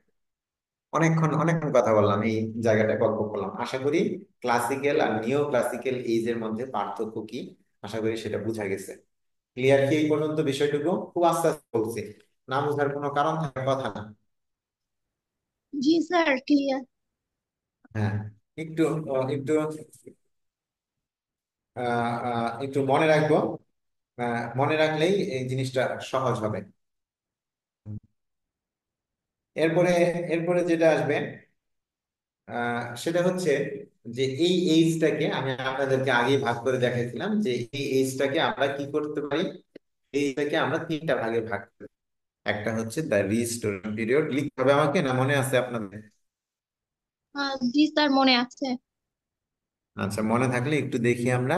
অনেকক্ষণ কথা বললাম, এই জায়গাটা গল্প করলাম। আশা করি ক্লাসিক্যাল আর নিও ক্লাসিক্যাল এইজের মধ্যে পার্থক্য কি, আশা করি সেটা বোঝা গেছে। ক্লিয়ার কি এই পর্যন্ত বিষয়টুকু? খুব আস্তে আস্তে বলছি, না বোঝার কোনো কারণ থাকার কথা না। জি স্যার, ক্লিয়ার। হ্যাঁ, একটু একটু একটু মনে রাখবো। মনে রাখলেই এই জিনিসটা সহজ হবে। এরপরে এরপরে যেটা আসবে সেটা হচ্ছে যে এই এইজটাকে আমি আপনাদেরকে আগে ভাগ করে দেখাইছিলাম যে এই এইজটাকে আমরা কি করতে পারি। এইটাকে আমরা তিনটা ভাগে ভাগ করি। একটা হচ্ছে দ্য রিস্টোরেশন পিরিয়ড, লিখতে হবে আমাকে, না মনে আছে আপনাদের? জি স্যার, মনে আছে। আচ্ছা, মনে থাকলে একটু দেখি আমরা।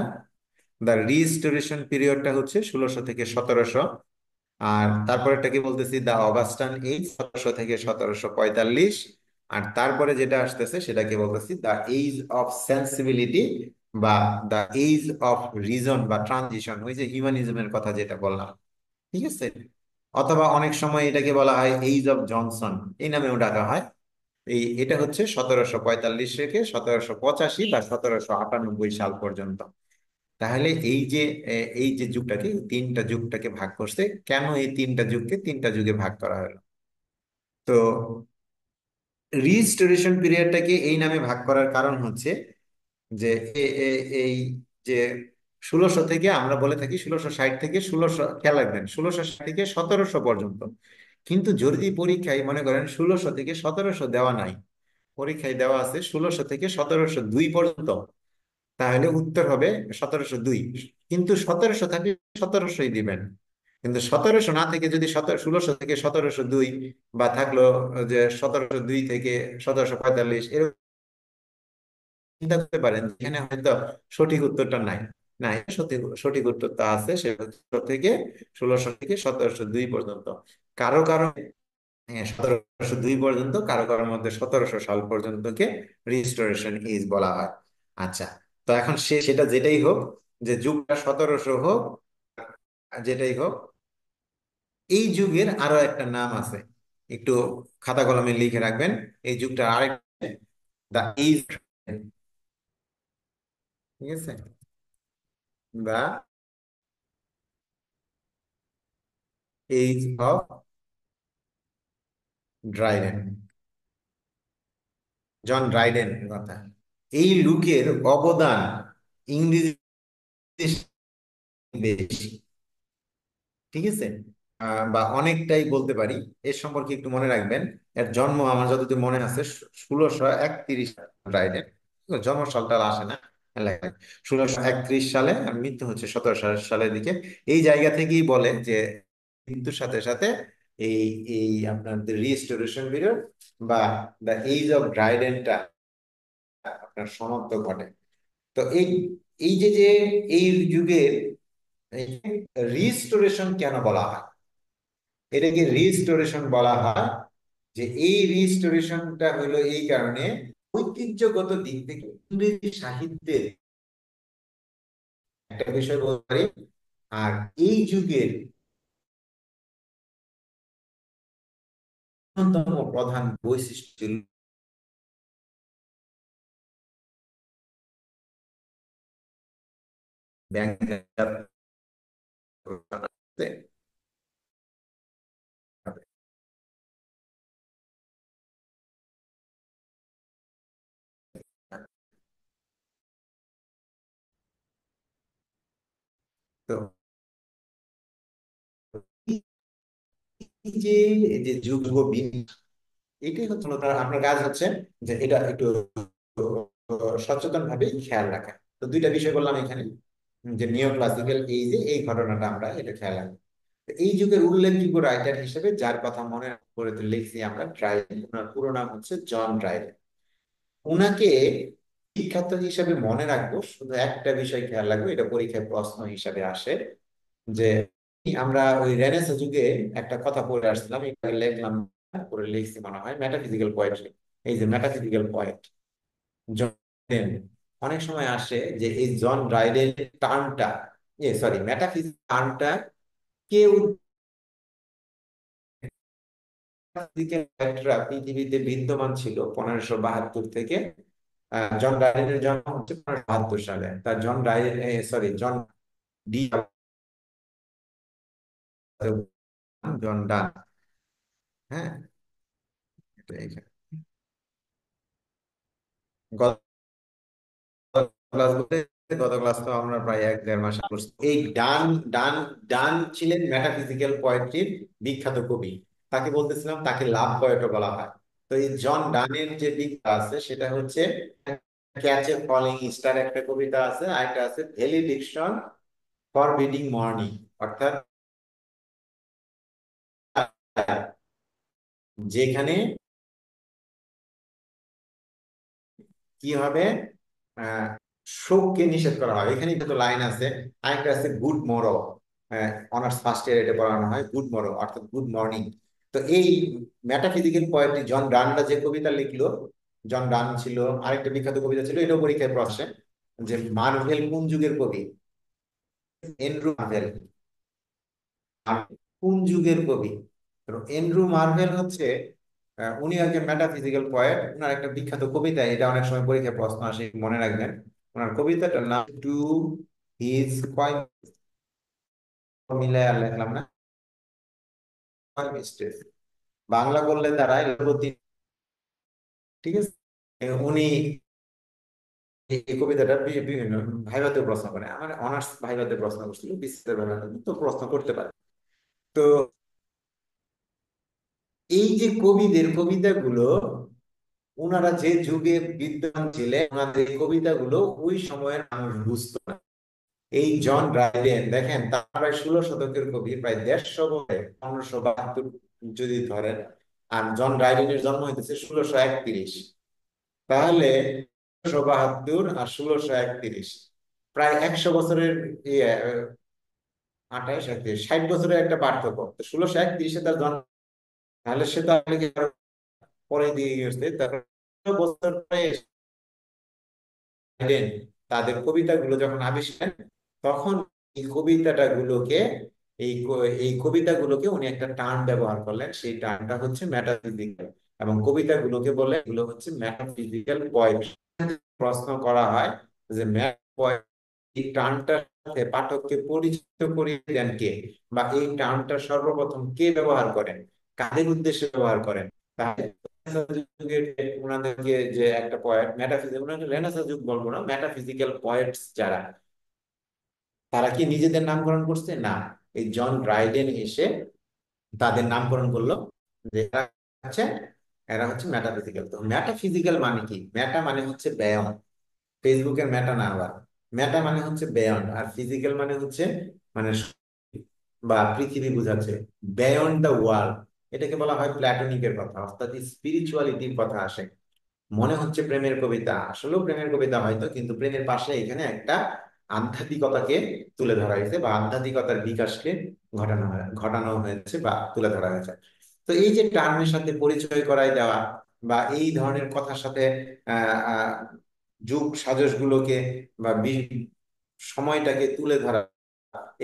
দ্য রিস্টোরেশন পিরিয়ডটা হচ্ছে 1600 থেকে 1700। আর তারপরেরটা কি বলতেছি, দা অগাস্টান এইজ, 1700 থেকে 1745। আর তারপরে যেটা আসতেছে সেটাকে বলতেছি দা এইজ অফ সেন্সিবিলিটি, বা দা এইজ অফ রিজন, বা ট্রানজিশন, ওই যে হিউম্যানিজমের কথা যেটা বললাম। ঠিক আছে, অথবা অনেক সময় এটাকে বলা হয় এইজ অফ জনসন, এই নামেও ডাকা হয়। এটা হচ্ছে 1745 থেকে 1785 বা 1798 সাল পর্যন্ত। তাহলে এই যে যুগটাকে, এই তিনটা যুগটাকে ভাগ করছে কেন? এই তিনটা যুগকে তিনটা যুগে ভাগ করা হলো। তো রিস্টোরেশন পিরিয়ডটাকে এই নামে ভাগ করার কারণ হচ্ছে যে এই যে 1600 থেকে, আমরা বলে থাকি 1660 থেকে 1600, খেয়াল রাখবেন 1660 থেকে 1700 পর্যন্ত। কিন্তু যদি পরীক্ষায় মনে করেন 1600 থেকে 1700 দেওয়া নাই, পরীক্ষায় দেওয়া আছে 1600 থেকে 1702 পর্যন্ত, তাহলে উত্তর হবে 1702। কিন্তু 1700 থাকলে 1700ই দিবেন। কিন্তু 1700 না থেকে যদি 1600 থেকে 1702, বা থাকলো যে 1702 থেকে 1745, এরকম চিন্তা করতে পারেন এখানে হয়তো সঠিক উত্তরটা নাই। না, এর সঠিক সঠিক উত্তরটা আছে, সেটা হচ্ছে 1600 থেকে 1702 পর্যন্ত। কারো কারো, হ্যাঁ, 1702 পর্যন্ত, কারো কারোর মধ্যে 1700 সাল পর্যন্তকে রিস্টোরেশন এজ বলা হয়। আচ্ছা, তো এখন সেটা যেটাই হোক, যে যুগটা 1700 হোক যেটাই হোক, এই যুগের আরো একটা নাম আছে, একটু খাতা কলমে লিখে রাখবেন। এই যুগটা আরেক, দা এইজ, ঠিক আছে, the age of Dryden, John Dryden কথা। এই লোকের অবদান ইংরেজি বেশি, ঠিক আছে, বা অনেকটাই বলতে পারি। এর সম্পর্কে একটু মনে রাখবেন। এর জন্ম আমার যতদূর মনে আছে 1631 ড্রাইডেন, জন্ম সালটা আর আসে না লেখায়। 1631 সালে, আর মৃত্যু হচ্ছে 1700 সালের দিকে। এই জায়গা থেকেই বলে যে মৃত্যুর সাথে সাথে এই এই আপনাদের রিস্টোরেশন পিরিয়ড বা দ্য এজ অফ ড্রাইডেনটা আপনার সমাপ্ত ঘটে। তো এই এই যে এই যুগের রিস্টোরেশন কেন বলা হয়, এটাকে রিস্টোরেশন বলা হয়, যে এই রিস্টোরেশনটা হলো এই কারণে ঐতিহ্যগত দিক থেকে ইংরেজি সাহিত্যের একটা বিষয় বলতে পারি। আর এই যুগের অন্যতম প্রধান বৈশিষ্ট্য ছিল ব্যাংক। তো এই যে এই যে যুগ বিনিয়োগ, এটাই হচ্ছে মূলত আপনার কাজ হচ্ছে যে এটা একটু সচেতন ভাবে খেয়াল রাখা। তো দুইটা বিষয় বললাম এখানে, যে নিও ক্লাসিক্যাল এই যে এই ঘটনাটা আমরা এটা খেয়াল রাখবো। তো এই যুগের উল্লেখযোগ্য রাইটার হিসেবে যার কথা মনে করে লিখছি আমরা ড্রাইডেন, ওনার পুরো নাম হচ্ছে জন ড্রাইডেন। উনাকে বিখ্যাত হিসেবে মনে রাখবো, শুধু একটা বিষয় খেয়াল রাখবো, এটা পরীক্ষায় প্রশ্ন হিসাবে আসে, যে আমরা ওই রেনেসাঁ যুগে একটা কথা পড়ে আসছিলাম, এটা লিখলাম, পরে লিখছি মনে হয়, মেটাফিজিক্যাল পোয়েট্রি। এই যে মেটাফিজিক্যাল পোয়েট জন ড্রাইডেন, অনেক সময় আসে যে এই জন ড্রাইডেন টার্মটা, সরি মেটাফিজিক্স টার্মটা কে পৃথিবীতে বিদ্যমান ছিল 1572 থেকে। জন ড্রাইডেনের জন্ম হচ্ছে 1572 সালে। তার জন ড্রাইডেন, সরি জন ডি, জন ডান, হ্যাঁ, এটা এখানে। ক্লাস বলতে গত ক্লাস তো আমরা প্রায় 1-1.5 মাস করছি। এই ডান, ডান ডান ছিলেন মেটাফিজিক্যাল পোয়েট্রির বিখ্যাত কবি। তাকে বলতেছিলাম, তাকে লাভ পোয়েটও বলা হয়। তো এই জন ডানের যে দিকটা আছে সেটা হচ্ছে ক্যাচ এ ফলিং স্টার একটা কবিতা আছে, আর একটা আছে ভ্যালিডিকশন ফর বিডিং মর্নিং, অর্থাৎ যেখানে কি হবে, আহ শোককে নিষেধ করা হয়। এখানে কিন্তু লাইন আছে। আরেকটা আছে good morrow, honours first year এটা পড়ানো হয়, গুড মরো অর্থাৎ গুড মর্নিং। তো এই মেটাফিজিক্যাল পোয়েট্রি জন ডানরা যে কবিতা লিখলো, জন ডান ছিল, আরেকটা বিখ্যাত কবিতা ছিল, এটাও পরীক্ষায় প্রশ্নে, যে মার্ভেল কোন যুগের কবি, এন্ড্রু মার্ভেল কোন যুগের কবি। তো এন্ড্রু মার্ভেল হচ্ছে, উনি একজন মেটাফিজিক্যাল পয়েট। ওনার একটা বিখ্যাত কবিতা, এটা অনেক সময় পরীক্ষায় প্রশ্ন আসে, মনে রাখবেন। ওনার কবিতাটার নাম টু হিজ কয়, মিলে আর লিখলাম না, মিস্টেক, বাংলা করলে দাঁড়ায় লেখতি, ঠিক আছে। উনি এই কবিতাটা বিভিন্ন ভাইভাতে প্রশ্ন করে, আমার অনার্স ভাইভাতে প্রশ্ন করছিল, বিসিএস ভাইভাতে তো প্রশ্ন করতে পারে। তো এই যে কবিদের কবিতাগুলো, ওনারা যে যুগে বিদ্যমান ছিলেন, ওনাদের এই কবিতাগুলো ওই সময়ের মানুষ বুঝতো না। এই জন ড্রাইডেন দেখেন, তার প্রায় 16 শতকের কবি, প্রায় 150 বছরে, 1572 যদি ধরেন, আর জন ড্রাইডেনের জন্ম হইতেছে 1631। তাহলে 1572 আর 1631, প্রায় 100 বছরের, ইয়ে, 28 31 60 বছরের একটা পার্থক্য। তো 1631-এ তার জন্ম, তাহলে সে তো আপনাকে পরে দিয়ে গেছে, তার বছর পরে তাদের কবিতাগুলো যখন আবিষ্কার, তখন এই কবিতাটা গুলোকে এই কবিতাগুলোকে উনি একটা টার্ম ব্যবহার করলেন, সেই টার্মটা হচ্ছে মেটাফিজিক্যাল, এবং কবিতাগুলোকে বলে এগুলো হচ্ছে মেটাফিজিক্যাল পোয়েট্রি। প্রশ্ন করা হয় যে এই টার্মটার সাথে পাঠককে পরিচিত করিয়ে দেন কে, বা এই টার্মটা সর্বপ্রথম কে ব্যবহার করেন, কাদের উদ্দেশ্যে ব্যবহার করেন। তাহলে ওনাদেরকে যে একটা পয়েট মেটাফিজিক্যাল, ওনাকে রেনেসাঁ যুগ বলবো না, মেটাফিজিক্যাল পয়েটস যারা, তারা কি নিজেদের নামকরণ করছে? না, এই জন ড্রাইডেন এসে তাদের নামকরণ করলো, যে এরা হচ্ছে মেটাফিজিক্যাল। তো মেটাফিজিক্যাল মানে কি? মেটা মানে হচ্ছে বেয়ন্ড, ফেসবুকের মেটা না আবার। মেটা মানে হচ্ছে বেয়ন্ড, আর ফিজিক্যাল মানে হচ্ছে মানে বা পৃথিবী বোঝাচ্ছে, বেয়ন্ড দ্য ওয়ার্ল্ড। এটাকে বলা হয় প্ল্যাটোনিকের কথা, অর্থাৎ স্পিরিচুয়ালিটির কথা আসে। মনে হচ্ছে প্রেমের কবিতা, আসলেও প্রেমের কবিতা হয়তো, কিন্তু প্রেমের পাশে এখানে একটা আধ্যাত্মিকতাকে তুলে ধরা হয়েছে, বা আধ্যাত্মিকতার বিকাশকে ঘটানো হয়েছে বা তুলে ধরা হয়েছে। তো এই যে টার্মের সাথে পরিচয় করায় দেওয়া, বা এই ধরনের কথার সাথে আহ আহ, যুগ সাজস গুলোকে বা সময়টাকে তুলে ধরা,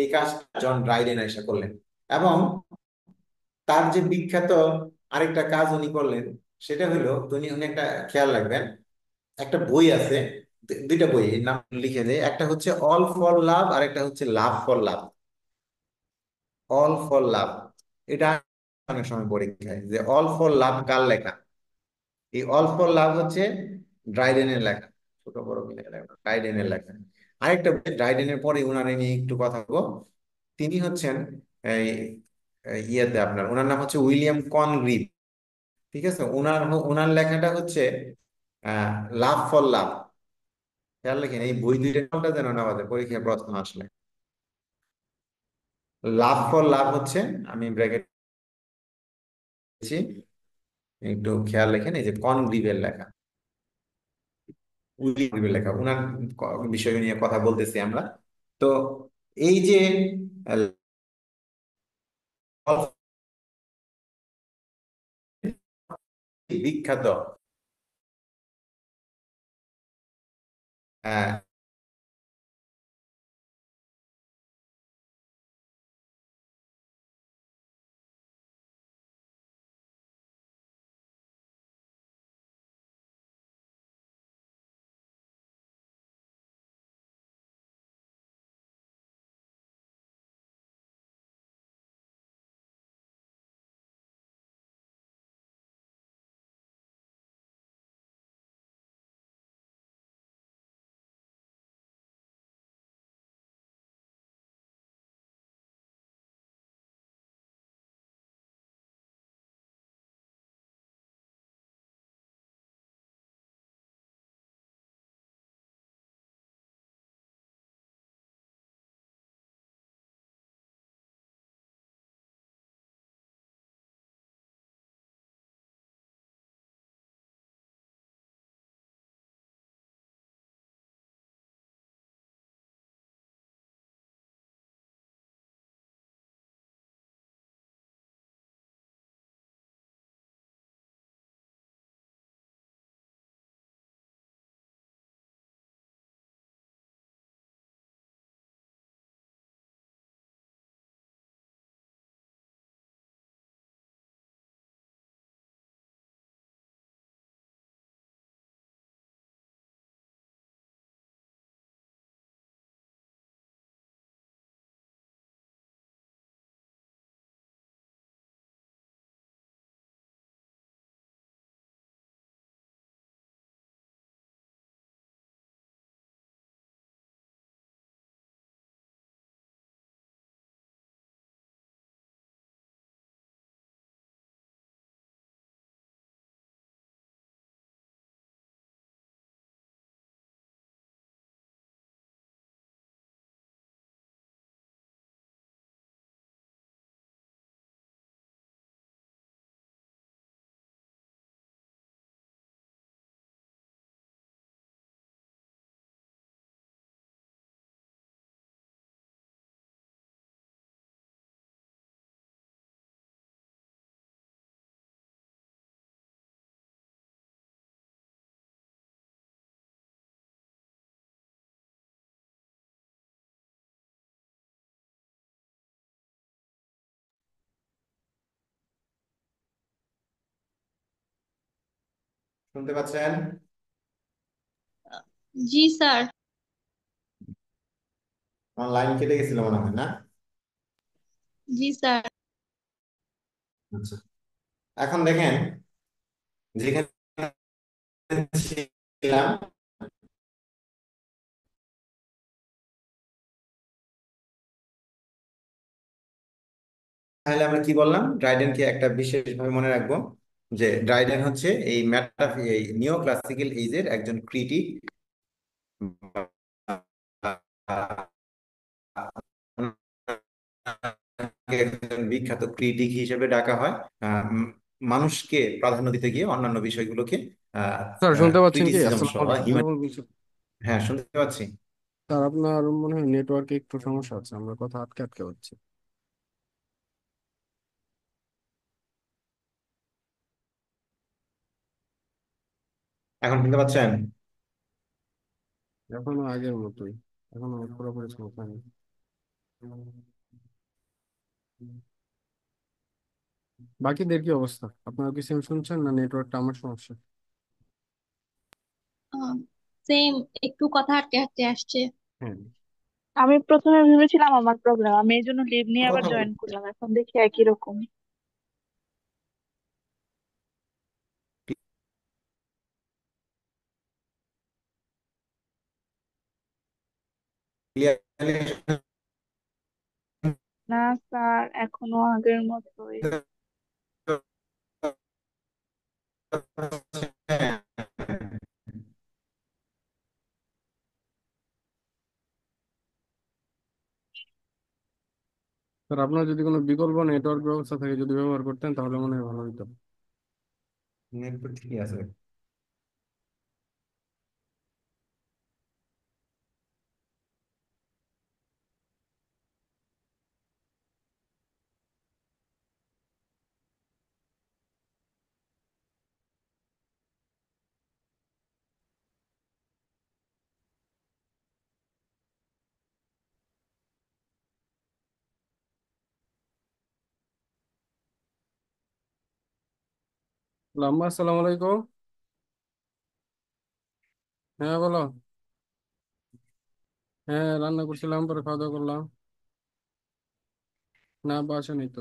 এই কাজটা জন ড্রাইডেন এসে করলেন। এবং তার যে বিখ্যাত আরেকটা কাজ উনি করলেন, সেটা হলো উনি একটা, খেয়াল রাখবেন, একটা বই আছে, দুইটা বই এর নাম লিখে দেয়, একটা হচ্ছে অল ফর লাভ আর একটা হচ্ছে love for love. All for লাভ, এটা অনেক সময় পরীক্ষায়, যে অল ফর লাভ কার লেখা? এই অল ফর লাভ হচ্ছে ড্রাইডেনের লেখা, ছোট বড় মিলে লেখা, ড্রাইডেনের লেখা। আরেকটা বই ড্রাইডেনের পরে উনার নিয়ে একটু কথা বলবো। তিনি হচ্ছেন এই ইয়েতে আপনার, ওনার নাম হচ্ছে উইলিয়াম কনগ্রিভ। ঠিক আছে, ওনার লেখাটা হচ্ছে লাভ ফর লাভ। খেয়াল রাখেন এই বই দুইটার নামটা যেন না বাদে পরীক্ষায় প্রশ্ন আসলে। লাভ ফর লাভ হচ্ছে, আমি ব্র্যাকেট দিচ্ছি, একটু খেয়াল রাখেন, এই যে কনগ্রিভের লেখা, উইলিয়ামের লেখা, ওনার বিষয় নিয়ে কথা বলতেছি আমরা। তো এই যে বিখ্যাত আহ, শুনতে পাচ্ছেন? জি স্যার। আমার লাইন কেটে গেছিল মনে হয়, না? জি স্যার। আচ্ছা, এখন দেখেন, যেখানে ছিলাম, তাহলে আমরা কি বললাম, ড্রাইডেনকে একটা বিশেষভাবে মনে রাখবো, যে ড্রাইডেন হচ্ছে এই এই নিও ক্লাসিক্যাল এজের একজন ক্রিটিক, একজন বিখ্যাত ক্রিটিক হিসেবে ডাকা হয়। মানুষকে প্রাধান্য দিতে গিয়ে অন্যান্য বিষয়গুলোকে স্যার শুনতে পাচ্ছেন কি? ক্রিটিসিজম আসসালামু সহ আলাইকুম, কথা বলছি। হ্যাঁ, শুনতে পাচ্ছি। স্যার আপনার মনে হয় নেটওয়ার্কে একটু সমস্যা আছে, আমরা কথা আটকে আটকে হচ্ছে। এখন শুনতে পাচ্ছেন? এখনো আগের মতোই, এখনো পুরোপুরি সমস্যা নেই। বাকিদের কি অবস্থা? আপনারা কি সেম শুনছেন না নেটওয়ার্কটা আমার সমস্যা? সেম, একটু কথা আটকে আটকে আসছে। হ্যাঁ। আমি প্রথমে ভেবেছিলাম আমার প্রবলেম, আমি এই জন্য লিভ নিয়ে আবার কথা জয়েন বলছি, করলাম, এখন দেখি একই রকম। ক্লিয়ারলি না স্যার, এখনো আগের মতোই। স্যার আপনার যদি কোনো বিকল্প নেটওয়ার্ক ব্যবস্থা থাকে যদি ব্যবহার করতেন তাহলে মনে হয় ভালো হতো। নেট তো ঠিকই আছে। লাম্বা, আসসালামু আলাইকুম। হ্যাঁ বলো। হ্যাঁ রান্না করছিলাম, পরে খাওয়া দাওয়া করলাম। না বাসা নেই তো।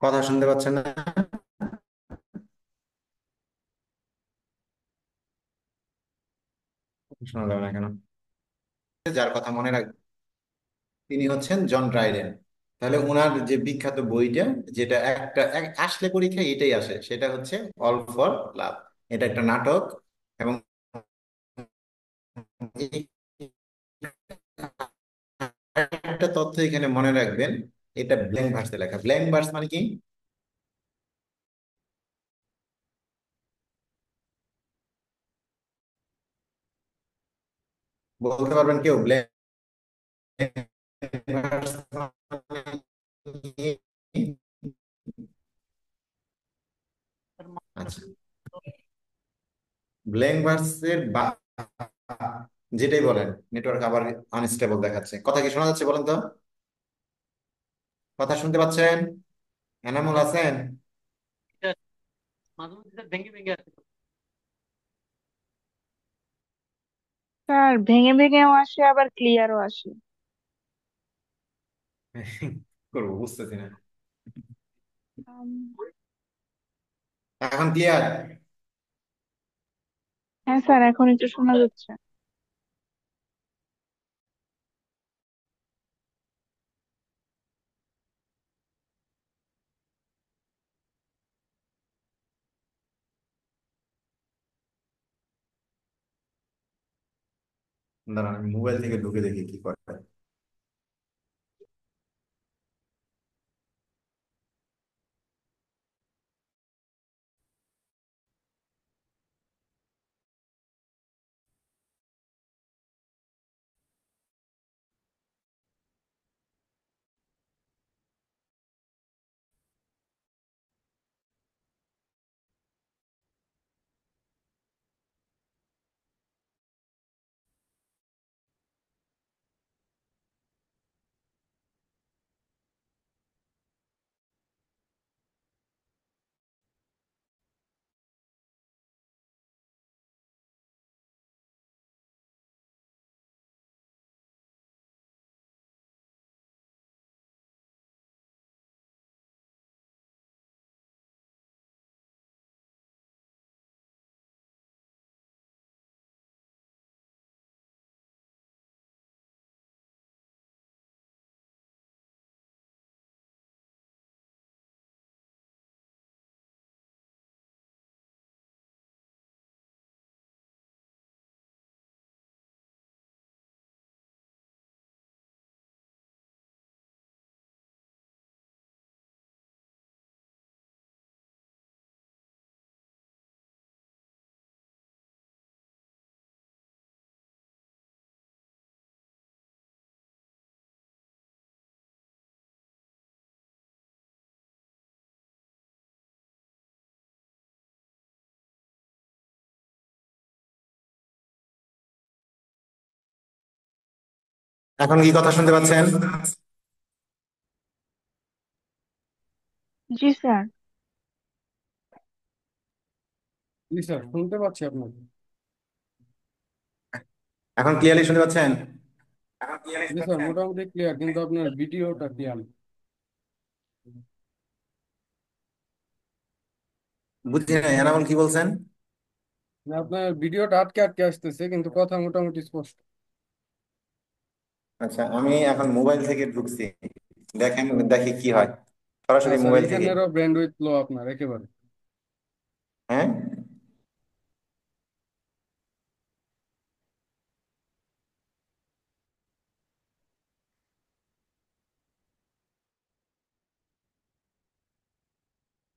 কথা শুনতে পাচ্ছেন না? শোনা যাবে না কেন? যার কথা মনে রাখ, তিনি হচ্ছেন জন ড্রাইডেন। তাহলে ওনার যে বিখ্যাত বইটা, যেটা আসলে পরীক্ষায় এটাই আসে, সেটা হচ্ছে অল ফর লাভ। এটা একটা নাটক। এবং এই একটা তথ্য এখানে মনে রাখবেন, এটা ব্ল্যাঙ্ক ভার্সে লেখা। ব্ল্যাঙ্ক ভার্স মানে কি বলতে পারবেন কেউ? ব্ল্যাঙ্ক ভার্স মানে কি? আচ্ছা, ব্ল্যাঙ্ক ভার্সের যেটাই বলেন, নেটওয়ার্ক আবার আনস্টেবল দেখাচ্ছে। কথা কি শোনা যাচ্ছে বলেন তো? কথা শুনতে পাচ্ছেন? এনামুল আছেন? মাঝে মধ্যে স্যার ভেঙে ভেঙে আসে। স্যার ভেঙে ভেঙেও আসে আবার ক্লিয়ারও আসে। করবো বুঝতেছি না। আম, এখন ক্লিয়ার? হ্যাঁ স্যার, এখন একটু শোনা যাচ্ছে। দাঁড়ান, আমি মোবাইল থেকে ঢুকে দেখি কি করে। এখন কি কথা শুনতে পাচ্ছেন? জি স্যার। জি স্যার, শুনতে পাচ্ছি আপনাকে। এখন ক্লিয়ারলি শুনতে পাচ্ছেন? জি স্যার, মোটামুটি ক্লিয়ার, কিন্তু আপনার ভিডিওটা ক্লিয়ার। বুঝছি না, এনামুল কি বলছেন? আপনার ভিডিওটা আটকে আটকে আসতেছে, কিন্তু কথা মোটামুটি স্পষ্ট। আচ্ছা, আমি এখন মোবাইল থেকে ঢুকছি, দেখেন, দেখি কি হয়। না সরাসরি স্যার, মোবাইল থেকে। এখানেরও ব্যান্ডউইথ লো আপনার একেবারে। হ্যাঁ,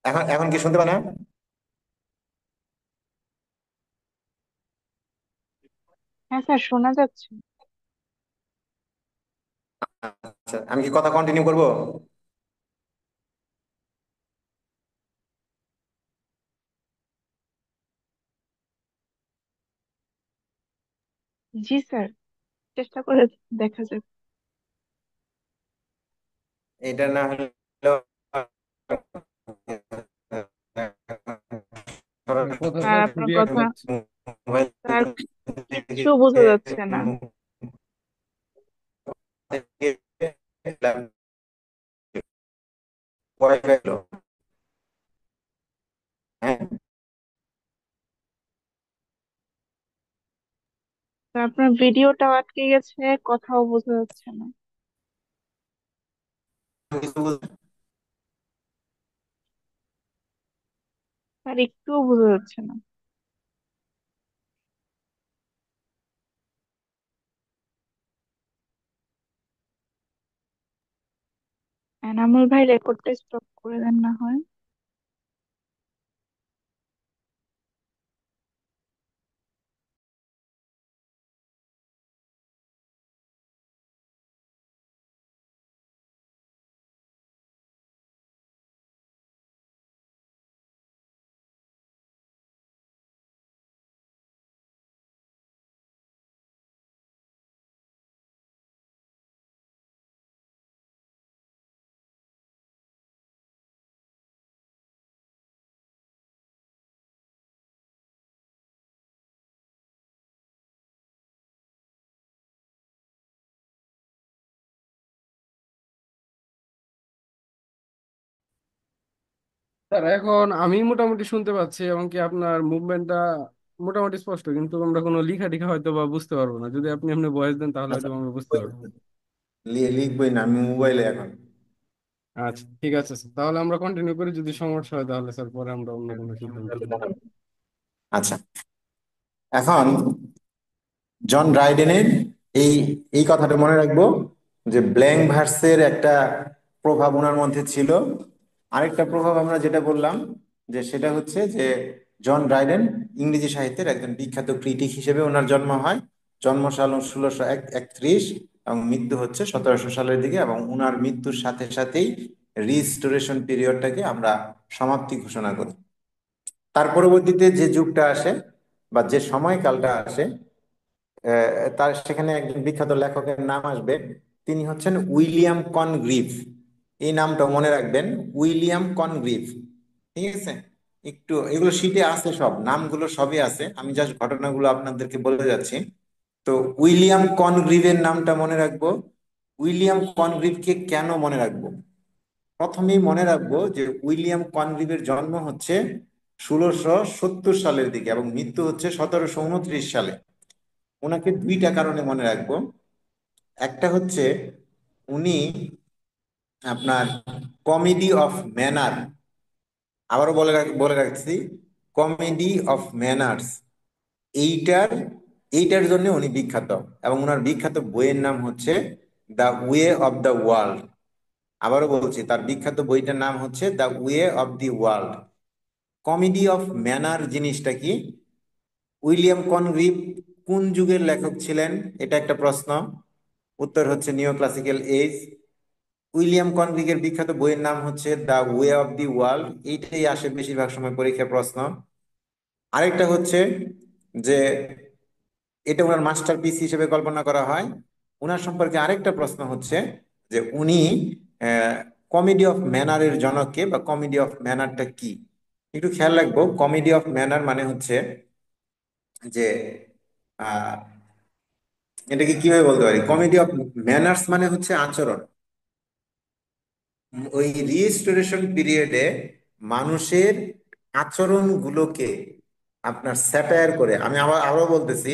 এখন এখন কি শুনতে পান না? হ্যাঁ স্যার, শোনা যাচ্ছে। আচ্ছা, আমি কি কথা কন্টিনিউ করব? জি স্যার, চেষ্টা করে দেখা যাক। এটা না হলেও কথা স্যার স্যার আপনার খুবই একা কথা যাচ্ছে। মোবাইল স্যার কিচ্ছু বোঝা যাচ্ছে না। ওয়াইফাই হলো, হ্যাঁ, স্যার আপনার ভিডিওটাও আটকে গেছে, কথাও বোঝা যাচ্ছে না। কিছু স্যার একটুও বোঝা যাচ্ছে না। এনামুল ভাই রেকর্ডটা স্টপ করে দেন না হয়। স্যার এখন আমি মোটামুটি শুনতে পাচ্ছি এবং কি আপনার মুভমেন্টটা মোটামুটি স্পষ্ট, কিন্তু আমরা কোনো লিখা টিখা হয়তো বা বুঝতে পারবো না। যদি আপনি এমনি ভয়েস দেন তাহলে আচ্ছা, হয়তো আমরা বুঝতে পারবো। লিখবই না, আমি মোবাইলে এখন। আচ্ছা ঠিক আছে স্যার, তাহলে আমরা কন্টিনিউ করি। যদি সমস্যা হয় তাহলে স্যার পরে আমরা অন্য কোনো সিদ্ধান্ত নিই। আচ্ছা, এখন জন ড্রাইডেনের এই এই কথাটা মনে রাখবো যে ব্ল্যাঙ্ক ভার্সের একটা প্রভাব ওনার মধ্যে ছিল। আরেকটা প্রভাব আমরা যেটা বললাম যে সেটা হচ্ছে যে জন ড্রাইডেন ইংরেজি সাহিত্যের একজন বিখ্যাত ক্রিটিক হিসেবে ওনার জন্ম হয়। জন্মসাল 1631 এবং মৃত্যু হচ্ছে 1700 সালের দিকে, এবং ওনার মৃত্যুর সাথে সাথেই রিস্টোরেশন পিরিয়ডটাকে আমরা সমাপ্তি ঘোষণা করি। তার পরবর্তীতে যে যুগটা আসে বা যে সময়কালটা আসে, তার সেখানে একজন বিখ্যাত লেখকের নাম আসবে। তিনি হচ্ছেন উইলিয়াম কনগ্রিভ। এই নামটা মনে রাখবেন, উইলিয়াম কনগ্রিভ। ঠিক আছে, একটু এগুলো শিটে আছে, সব নামগুলো সবই আছে, আমি জাস্ট ঘটনাগুলো আপনাদেরকে বলে যাচ্ছি। তো উইলিয়াম কনগ্রিভের নামটা মনে রাখবো। উইলিয়াম কনগ্রিভকে কেন মনে রাখবো? প্রথমেই মনে রাখবো যে উইলিয়াম কনগ্রিভের জন্ম হচ্ছে 1670 সালের দিকে এবং মৃত্যু হচ্ছে 1729 সালে। ওনাকে দুইটা কারণে মনে রাখবো। একটা হচ্ছে উনি আপনার কমেডি অফ ম্যানার, আবারও বলে রাখছি, কমেডি অফ ম্যানার্স, এইটার এইটার জন্য উনি বিখ্যাত। এবং ওনার বিখ্যাত বইয়ের নাম হচ্ছে the way of the world. আবারও বলছি, তার বিখ্যাত বইটার নাম হচ্ছে the way of the world. Comedy of manner জিনিসটা কি? উইলিয়াম কনগ্রিভ কোন যুগের লেখক ছিলেন? এটা একটা প্রশ্ন। উত্তর হচ্ছে নিও ক্লাসিক্যাল এজ। উইলিয়াম কনগ্রিগের বিখ্যাত বইয়ের নাম হচ্ছে the way of the world. এইটাই আসে বেশিরভাগ সময় পরীক্ষার প্রশ্ন। আরেকটা হচ্ছে যে এটা ওনার মাস্টারপিস হিসেবে কল্পনা করা হয়। ওনার সম্পর্কে আরেকটা প্রশ্ন হচ্ছে যে উনি কমেডি অফ ম্যানারের জনক কে, বা কমেডি অফ ম্যানারটা কি? একটু খেয়াল রাখবো, কমেডি অফ ম্যানার মানে হচ্ছে যে আহ এটাকে কিভাবে বলতে পারি, কমেডি অফ ম্যানার্স মানে হচ্ছে আচরণ। ওই রিস্টোরেশন পিরিয়ডে মানুষের আচরণগুলোকে আপনার স্যাটায়ার করে, আমি আরো বলতেছি,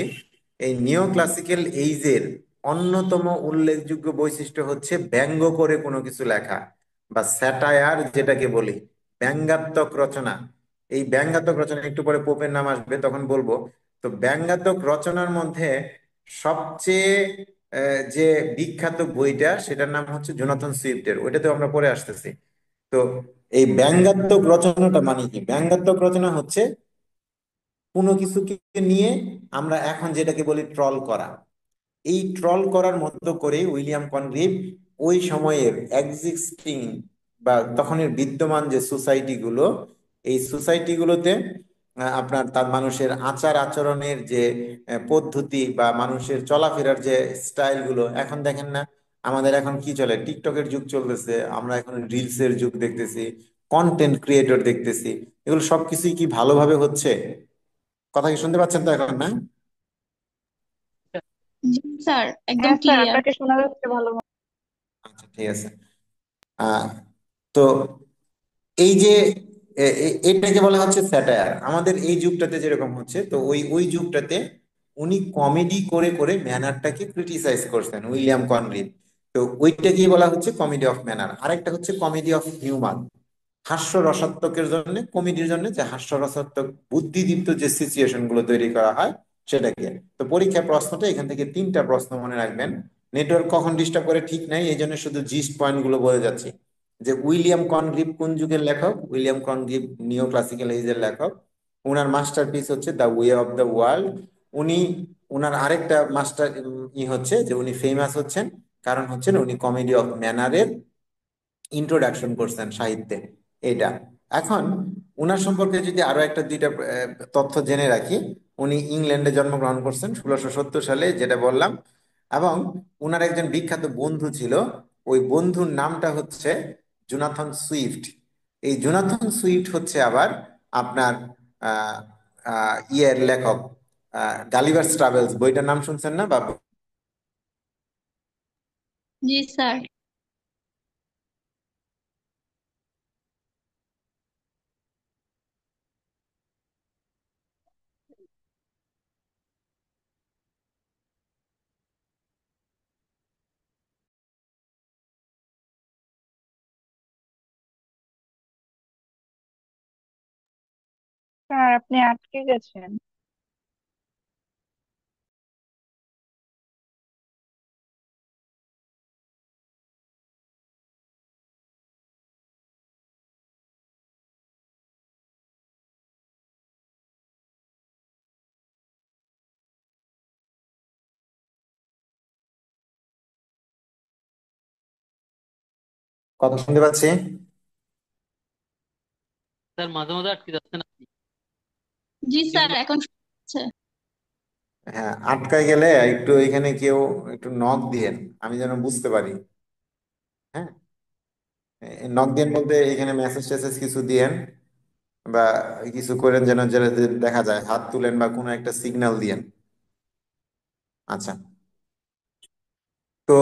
এই নিও ক্লাসিক্যাল এইজের অন্যতম উল্লেখযোগ্য বৈশিষ্ট্য হচ্ছে ব্যঙ্গ করে কোনো কিছু লেখা, বা স্যাটায়ার যেটাকে বলি, ব্যঙ্গাত্মক রচনা। এই ব্যঙ্গাত্মক রচনা, একটু পরে পোপের নাম আসবে তখন বলবো। তো ব্যঙ্গাত্মক রচনার মধ্যে সবচেয়ে যে বিখ্যাত বইটা, সেটার নাম হচ্ছে জোনাথন সুইফটের, ওইটাতে আমরা পড়ে আসতেছি। তো এই ব্যঙ্গাত্মক রচনাটা মানে কি? ব্যঙ্গাত্মক রচনা হচ্ছে কোনো কিছুকে নিয়ে আমরা এখন যেটাকে বলি ট্রল করা। এই ট্রল করার মতো করে উইলিয়াম কনগ্রিভ ওই সময়ের এক্সিস্টিং বা তখনের বিদ্যমান যে সোসাইটি গুলো, এই সোসাইটি গুলোতে আপনার তার মানুষের আচার আচরণের যে পদ্ধতি বা মানুষের চলাফেরার যে স্টাইল গুলো, এখন দেখেন না, আমাদের এখন কি চলে, টিকটকের যুগ চলতেছে, আমরা এখন রিলসের যুগ দেখতেছি, কন্টেন্ট ক্রিয়েটর দেখতেছি, এগুলো সবকিছুই কি ভালোভাবে হচ্ছে? কথা কি শুনতে পাচ্ছেন তো এখন, না? জি স্যার, একদম হ্যাঁ স্যার, ক্লিয়ার। আপনাকে শোনা যাচ্ছে ভালো মতো। আচ্ছা, ঠিক আছে। আহ তো এই যে এটাকে বলা হচ্ছে স্যাটায়ার। আমাদের এই যুগটাতে যেরকম হচ্ছে, তো ওই ওই যুগটাতে উনি কমেডি করে করে ম্যানারটাকে ক্রিটিসাইজ করছেন, উইলিয়াম কনরিড। তো ওইটাকেই বলা হচ্ছে কমেডি অফ ম্যানার। আরেকটা হচ্ছে কমেডি অফ হিউমার, হাস্য রসাত্মকের জন্য, কমেডির জন্য যে হাস্য রসাত্মক বুদ্ধিদীপ্ত যে সিচুয়েশন গুলো তৈরি করা হয় সেটাকে। তো পরীক্ষা প্রশ্নটা এখান থেকে তিনটা প্রশ্ন মনে রাখবেন। নেটওয়ার্ক কখন ডিস্টার্ব করে ঠিক নাই, এই জন্য শুধু জিস্ট পয়েন্ট গুলো বলে যাচ্ছি। যে উইলিয়াম কনগ্রিভ কোন যুগের লেখক? উইলিয়াম কনগ্রিভ নিও ক্লাসিক্যাল এজের লেখক। ওনার মাস্টারপিস হচ্ছে the way of the world. উনি, ওনার আরেকটা মাস্টার হচ্ছে যে উনি ফেমাস হচ্ছেন কারণ হচ্ছেন উনি কমেডি অফ ম্যানারের ইন্ট্রোডাকশন করছেন সাহিত্যে। এটা। এখন উনার সম্পর্কে যদি আরো একটা দুইটা তথ্য জেনে রাখি। উনি ইংল্যান্ডে জন্মগ্রহণ করছেন 1670 সালে, যেটা বললাম। এবং উনার একজন বিখ্যাত বন্ধু ছিল। ওই বন্ধুর নামটা হচ্ছে জোনাথন সুইফট। এই জোনাথন সুইফট হচ্ছে আবার আপনার আহ ইয়ের লেখক, গালিভার্স ট্রাভেলস বইটার নাম শুনছেন না, বা? জি স্যার। স্যার, আপনি আটকে গেছেন। কথা শুনতে পাচ্ছি। স্যার মাঝে মাঝে আটকে যাচ্ছে না। জি স্যার, সিগন্যাল। এখন শোনা যাচ্ছে। হ্যাঁ, আটকায় গেলে একটু এখানে কেউ একটু নক দিয়েন, আমি যেন বুঝতে পারি। হ্যাঁ, নক দিয়েন বলতে এখানে মেসেজ টেসেজ কিছু দিয়েন, বা কিছু করেন যেন যেন দেখা যায়, হাত তুলেন বা কোনো একটা সিগন্যাল দিয়েন। আচ্ছা। তো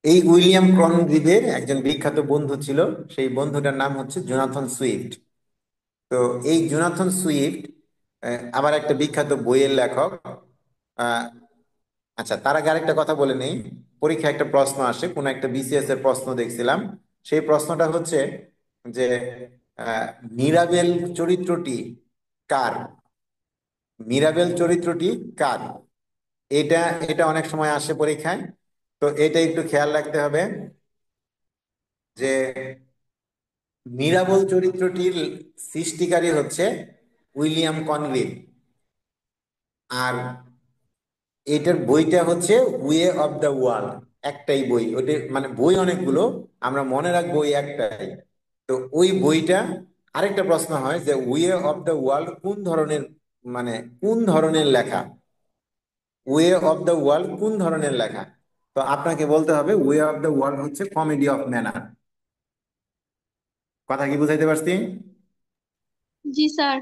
এই উইলিয়াম ক্রনগ্রিভের একজন বিখ্যাত বন্ধু ছিল, সেই বন্ধুটার নাম হচ্ছে জোনাথন সুইফট। তো এই জোনাথন সুইফট আবার একটা বিখ্যাত বইয়ের লেখক। আহ, আচ্ছা, তার আগে আরেকটা কথা বলে নেই। পরীক্ষায় একটা প্রশ্ন আসে, কোন একটা বিসিএস এর প্রশ্ন দেখছিলাম। সেই প্রশ্নটা হচ্ছে যে আহ, মিরাবেল চরিত্রটি কার? মিরাবেল চরিত্রটি কার? এটা এটা অনেক সময় আসে পরীক্ষায়। তো এটা একটু খেয়াল রাখতে হবে যে মিরাবেল চরিত্রটির সৃষ্টিকারী হচ্ছে উইলিয়াম কনগ্রিভ। আর এটার বইটা হচ্ছে ওয়ে অফ দ্য ওয়ার্ল্ড। একটাই বই ওটা, মানে বই অনেকগুলো, আমরা মনে রাখবো ওই একটাই। তো ওই বইটা, আরেকটা প্রশ্ন হয় যে ওয়ে অফ দ্য ওয়ার্ল্ড কোন ধরনের, মানে কোন ধরনের লেখা? ওয়ে অফ দ্য ওয়ার্ল্ড কোন ধরনের লেখা? তো আপনাকে বলতে হবে ওয়ে অফ দ্য ওয়ার্ল্ড হচ্ছে কমেডি অফ ম্যানার। কথা কি বুঝাইতে পারছি? জি স্যার।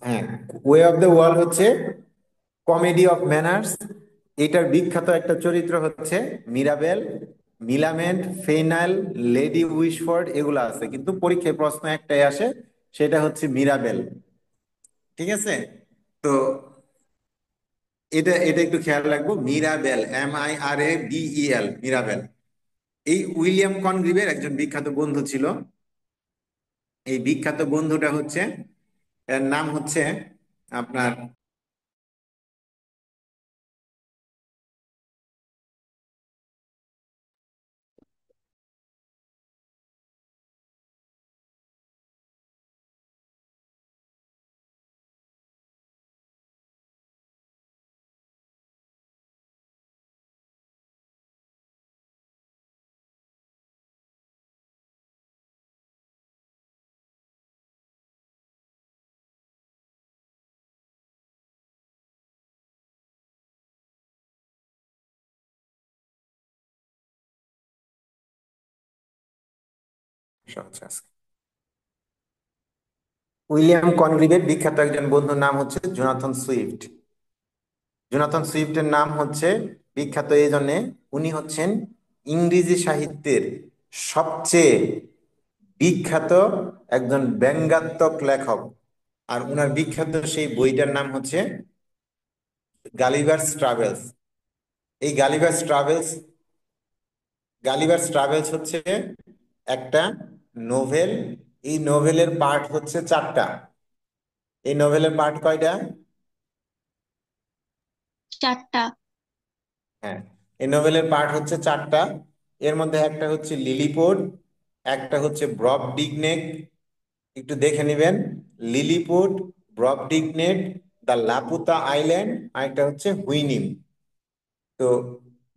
হ্যাঁ, ওয়ে অফ দ্য ওয়ার্ল্ড হচ্ছে কমেডি অফ ম্যানার্স। এটার বিখ্যাত একটা চরিত্র হচ্ছে মিরাবেল, মিলামেন্ট, ফেইনাল, লেডি উইশফোর্ড, এগুলো আছে, কিন্তু পরীক্ষায় প্রশ্ন একটাই আসে, সেটা হচ্ছে মিরাবেল। ঠিক আছে? তো এটা এটা একটু খেয়াল রাখবো, মিরাবেল, MIRABEL, মিরাবেল। এই উইলিয়াম কনগ্রিভের একজন বিখ্যাত বন্ধু ছিল। এই বিখ্যাত বন্ধুটা হচ্ছে, এর নাম হচ্ছে আপনার, উইলিয়াম কনগ্রিভের বিখ্যাত একজন বন্ধুর নাম হচ্ছে জোনাথন সুইফট। জোনাথন সুইফটের নাম হচ্ছে বিখ্যাত এই জন্যে, উনি হচ্ছেন ইংরেজি সাহিত্যের সবচেয়ে বিখ্যাত একজন ব্যঙ্গাত্মক লেখক। আর উনার বিখ্যাত সেই বইটার নাম হচ্ছে গালিভার্স ট্রাভেলস। এই গালিভার্স ট্রাভেলস হচ্ছে একটা নোভেল। এই নোভেলের পার্ট হচ্ছে 4টা। এই নোভেলের পার্ট কয়টা? 4টা। হ্যাঁ, এই নোভেলের পার্ট হচ্ছে 4টা। এর মধ্যে একটা হচ্ছে লিলিপোড, একটা হচ্ছে ব্রবডিগনেক, একটু দেখে নেবেন, লিলিপুট, ব্রবডিগনেট, দ্য লাপুতা আইল্যান্ড, আর একটা হচ্ছে হুইনিম। তো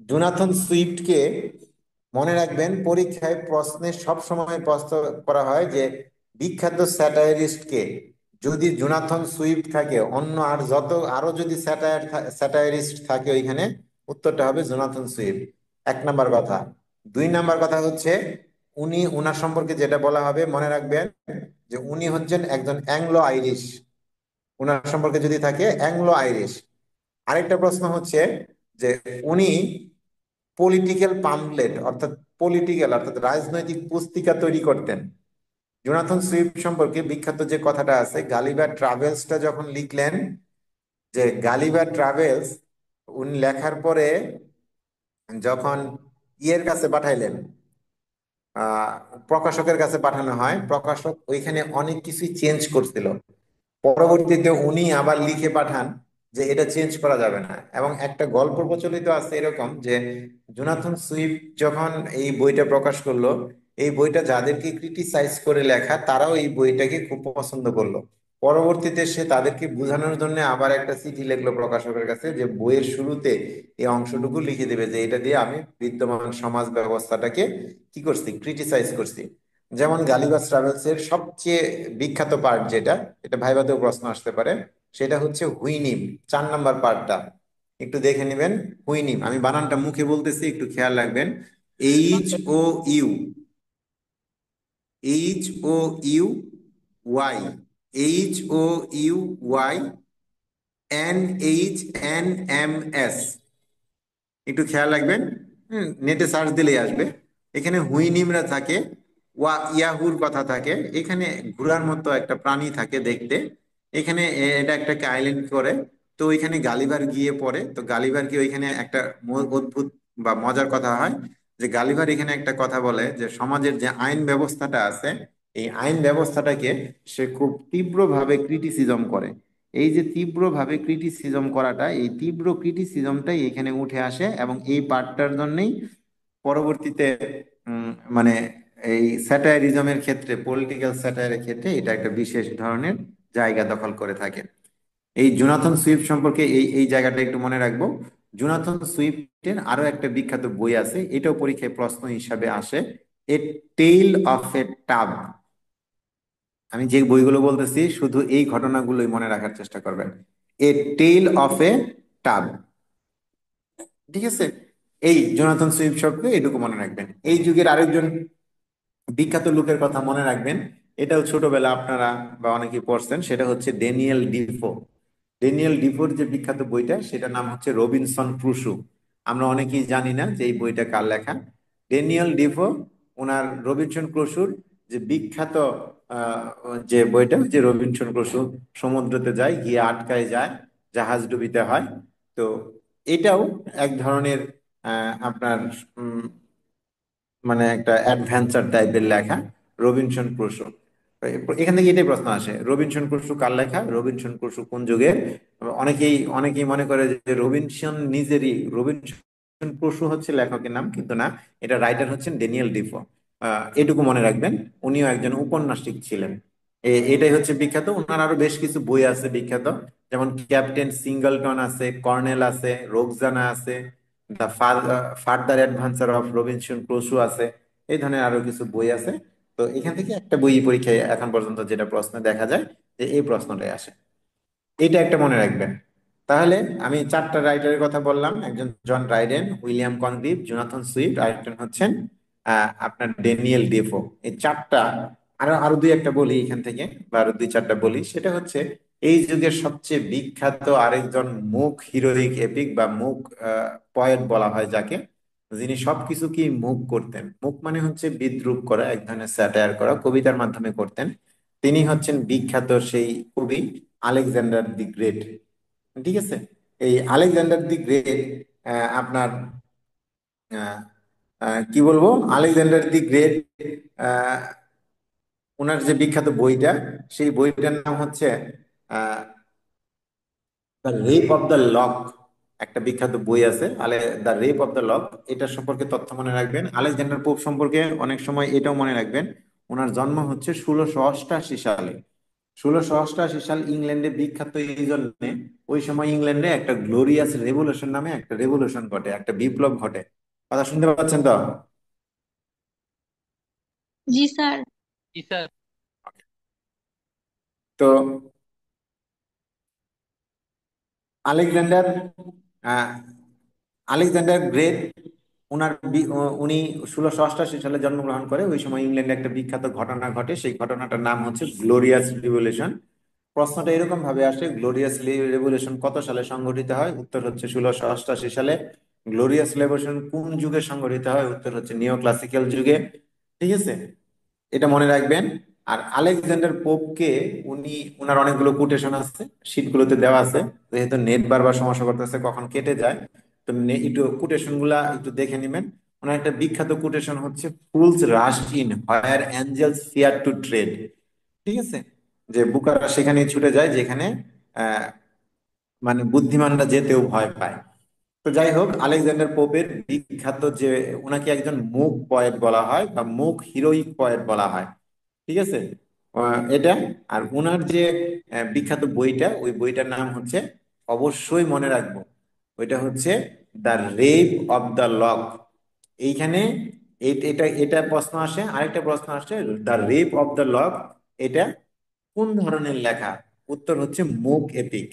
জোনাথন সুইফটকে মনে রাখবেন, পরীক্ষায় প্রশ্নে সব সময় প্রশ্ন করা হয় যে বিখ্যাত স্যাটায়ারিস্ট কে। যদি জোনাথন সুইফট থাকে, অন্য আর যত আরো যদি স্যাটায়ারিস্ট থাকে ওইখানে, উত্তরটা হবে জোনাথন সুইফট। 1 নাম্বার কথা। 2 নাম্বার কথা হচ্ছে, উনার সম্পর্কে যেটা বলা হবে মনে রাখবেন যে উনি হচ্ছেন একজন অ্যাংলো আইরিশ। উনার সম্পর্কে যদি থাকে অ্যাংলো আইরিশ। আরেকটা প্রশ্ন হচ্ছে যে উনি পলিটিক্যাল পামফলেট অর্থাৎ রাজনৈতিক পুস্তিকা তৈরি করতেন। জোনাথন সুইফট সম্পর্কে বিখ্যাত যে কথাটা আছে, গালিভার ট্রাভেলসটা যখন লিখলেন, যে গালিভার ট্রাভেলস উনি লেখার পরে যখন ইয়ের কাছে পাঠাইলেন, আহ প্রকাশকের কাছে পাঠানো হয়, প্রকাশক ওইখানে অনেক কিছুই চেঞ্জ করছিল। পরবর্তীতে উনি আবার লিখে পাঠান যে এটা চেঞ্জ করা যাবে না। এবং একটা গল্প প্রচলিত আছে এরকম যে জোনাথন সুইফট যখন এই বইটা প্রকাশ করলো, এই বইটা যাদেরকে ক্রিটিসাইজ করে লেখা তারাও এই বইটাকে খুব পছন্দ করলো। পরবর্তীতে সে তাদেরকে বোঝানোর জন্য আবার একটা চিঠি লিখলো প্রকাশকের কাছে, যে বইয়ের শুরুতে এই অংশটুকু লিখে দেবে যে এটা দিয়ে আমি বিদ্যমান সমাজ ব্যবস্থাটাকে কি করছি, ক্রিটিসাইজ করছি। যেমন গালিভার ট্রাভেলস এর সবচেয়ে বিখ্যাত পার্ট যেটা, এটা ভাইভাতেও প্রশ্ন আসতে পারে, সেটা হচ্ছে হুইনিম। 4 নাম্বার পার্টটা একটু দেখে নেবেন। হুইনিম, আমি বানানটা মুখে বলতেছি, একটু খেয়াল রাখবেন। H-O-U, H-O-U-Y, H-O-U-Y-N-H-N-M-S, একটু খেয়াল রাখবেন। নেটে সার্চ দিলেই আসবে। এখানে হুইনিমরা থাকে, ইয়াহুর কথা থাকে, এখানে ঘোড়ার মতো একটা প্রাণী থাকে দেখতে। এখানে এটা একটাকে আইল্যান্ড করে। তো ওইখানে গালিভার গিয়ে পড়ে। তো গালিভার গিয়ে ওইখানে একটা অদ্ভুত বা মজার কথা হয়, যে গালিভার এখানে একটা কথা বলে যে সমাজের যে আইন ব্যবস্থাটা আছে, এই আইন ব্যবস্থাটাকে সে খুব তীব্রভাবে ক্রিটিসিজম করে। এই যে তীব্রভাবে ক্রিটিসিজম করাটা, এই তীব্র ক্রিটিসিজমটাই এখানে উঠে আসে, এবং এই পার্টটার জন্যই পরবর্তীতে মানে এই স্যাটায়ারিজমের ক্ষেত্রে, পলিটিক্যাল স্যাটায়ারের ক্ষেত্রে এটা একটা বিশেষ ধরনের জায়গা দখল করে থাকে। এই জোনাথন সুইফট সম্পর্কে এই এই জায়গাটা একটু মনে রাখবো। জোনাথন সুইফটের আরো একটা বিখ্যাত বই আছে, এটাও পরীক্ষায় প্রশ্ন হিসাবে আসে, এ টেইল অফ এ টাব। আমি যে বইগুলো বলতেছি শুধু এই ঘটনাগুলোই মনে রাখার চেষ্টা করবেন। এ টেল অফ এ টাব, ঠিক আছে? এই জোনাথন সুইফট সম্পর্কে এটুকু মনে রাখবেন। এই যুগের আরেকজন বিখ্যাত লোকের কথা মনে রাখবেন, এটাও ছোটবেলা আপনারা বা অনেকেই পড়ছেন, সেটা হচ্ছে ড্যানিয়েল ডিফো। ড্যানিয়েল ডিফোর যে বিখ্যাত বইটা, সেটার নাম হচ্ছে রবিনসন ক্রুসো। আমরা অনেকেই জানি না যে এই বইটা কার লেখা। ড্যানিয়েল ডিফো ওনার রবিনসন ক্রুসোর যে বিখ্যাত আহ, যে বইটা, যে রবিনসন ক্রুসো সমুদ্রতে যায়, গিয়ে আটকায় যায়, জাহাজ ডুবিতে হয়। তো এটাও এক ধরনের আপনার মানে একটা অ্যাডভেঞ্চার টাইপের লেখা, রবিনসন ক্রুসো। এখান থেকে এটাই প্রশ্ন আসে, রবিনসন ক্রুসো কার লেখা, রবিনসন ক্রুসো কোন যুগের? অনেকেই মনে করে যে রবিনসন ক্রুসো হচ্ছে লেখকের নাম, কিন্তু না, এটা রাইটার হচ্ছেন ড্যানিয়েল ডিফো। এটুকু মনে রাখবেন, উনিও একজন উপন্যাসিক ছিলেন। এটাই হচ্ছে বিখ্যাত। ওনার আরো বেশ কিছু বই আছে বিখ্যাত, যেমন ক্যাপ্টেন সিঙ্গলটন আছে, কর্নেল আছে, রোকজানা আছে, the further adventure of Robinson Crusoe আছে। এই ধরনের আরো কিছু বই আছে। তো এখান থেকে একটা বই পরীক্ষায় এখন পর্যন্ত যেটা প্রশ্ন দেখা যায়, যে এই প্রশ্নটাই আসে। এটা একটা মনে রাখবেন। তাহলে আমি 4টা রাইটারের কথা বললাম, একজন John Dryden, William Congreve, Jonathan Swift, আর একজন হচ্ছেন আপনার ড্যানিয়েল ডেফো। এই 4টা আরো আরো দুই একটা বলি এখান থেকে, বা আরো দুই চারটা বলি। সেটা হচ্ছে এই যুগের সবচেয়ে বিখ্যাত আরেকজন মুক হিরোইক এপিক বা মুক পয়েট বলা হয় যাকে, যিনি সবকিছু কি মুক করতেন। মুক মানে হচ্ছে বিদ্রূপ করা, এক ধরনের স্যাটায়ার করা, কবিতার মাধ্যমে করতেন। তিনি হচ্ছেন বিখ্যাত সেই কবি আলেকজান্ডার দি গ্রেট। ঠিক আছে? এই আলেকজান্ডার দি গ্রেট আপনার আহ, কি বলবো, আলেকজান্ডার দি গ্রেট ওনার যে বিখ্যাত বইটা, সেই বইটার নাম হচ্ছে the rape of the lock. একটা বিখ্যাত বই আছে আলে, the rape of the lock. এটা সম্পর্কে তথ্য মনে রাখবেন। আলেকজান্ডার পোপ সম্পর্কে অনেক সময় এটাও মনে রাখবেন, ওনার জন্ম হচ্ছে 1688 সালে। 1688 সাল ইংল্যান্ডে বিখ্যাত এই জন্য, ওই সময় ইংল্যান্ডে একটা গ্লোরিয়াস রেভলিউশন নামে একটা রেভলিউশন ঘটে, একটা বিপ্লব ঘটে। কথা শুনতে পাচ্ছেন তো? জি স্যার। জি স্যার। তো আলেকজান্ডার আহ, আলেকজান্ডার গ্রেট, উনি 1688 সালে জন্মগ্রহণ করে। ওই সময় ইংল্যান্ডে একটা বিখ্যাত ঘটনা ঘটে, সেই ঘটনাটার নাম হচ্ছে গ্লোরিয়াস রিভলিউশন। প্রশ্নটা এরকম ভাবে আসে, গ্লোরিয়াস রেভলিউশন কত সালে সংঘটিত হয়? উত্তর হচ্ছে 1688 সালে। গ্লোরিয়াস রেভলিউশন কোন যুগে সংঘটিত হয়? উত্তর হচ্ছে নিও ক্লাসিক্যাল যুগে। ঠিক আছে? এটা মনে রাখবেন। আর আলেকজান্ডার পোপকে, উনি, ওনার অনেকগুলো কোটেশন আছে, শীটগুলোতে দেওয়া আছে। যেহেতু নেট বারবার সমস্যা করতেছে, কখন কেটে যায়, তো একটু কোটেশন গুলা একটু দেখে নিবেন। ওনার একটা বিখ্যাত কোটেশন হচ্ছে fools rush in where angels fear to tread. ঠিক আছে? যে বুকাররা সেখানে ছুটে যায় যেখানে আহ মানে বুদ্ধিমানরা যেতেও ভয় পায়। তো যাই হোক, আলেকজান্ডার পোপের বিখ্যাত যে, ওনাকে একজন মুক পয়েট বলা হয় বা মুক হিরোইক পয়েট বলা হয়। ঠিক আছে? এটা। আর ওনার যে বিখ্যাত বইটা, ওই বইটার নাম হচ্ছে, অবশ্যই মনে রাখবো, ওইটা হচ্ছে the rape of the lock. এইখানে এটা এটা প্রশ্ন আসে, আরেকটা প্রশ্ন আসে, the rape of the lock এটা কোন ধরনের লেখা? উত্তর হচ্ছে মুক এপিক।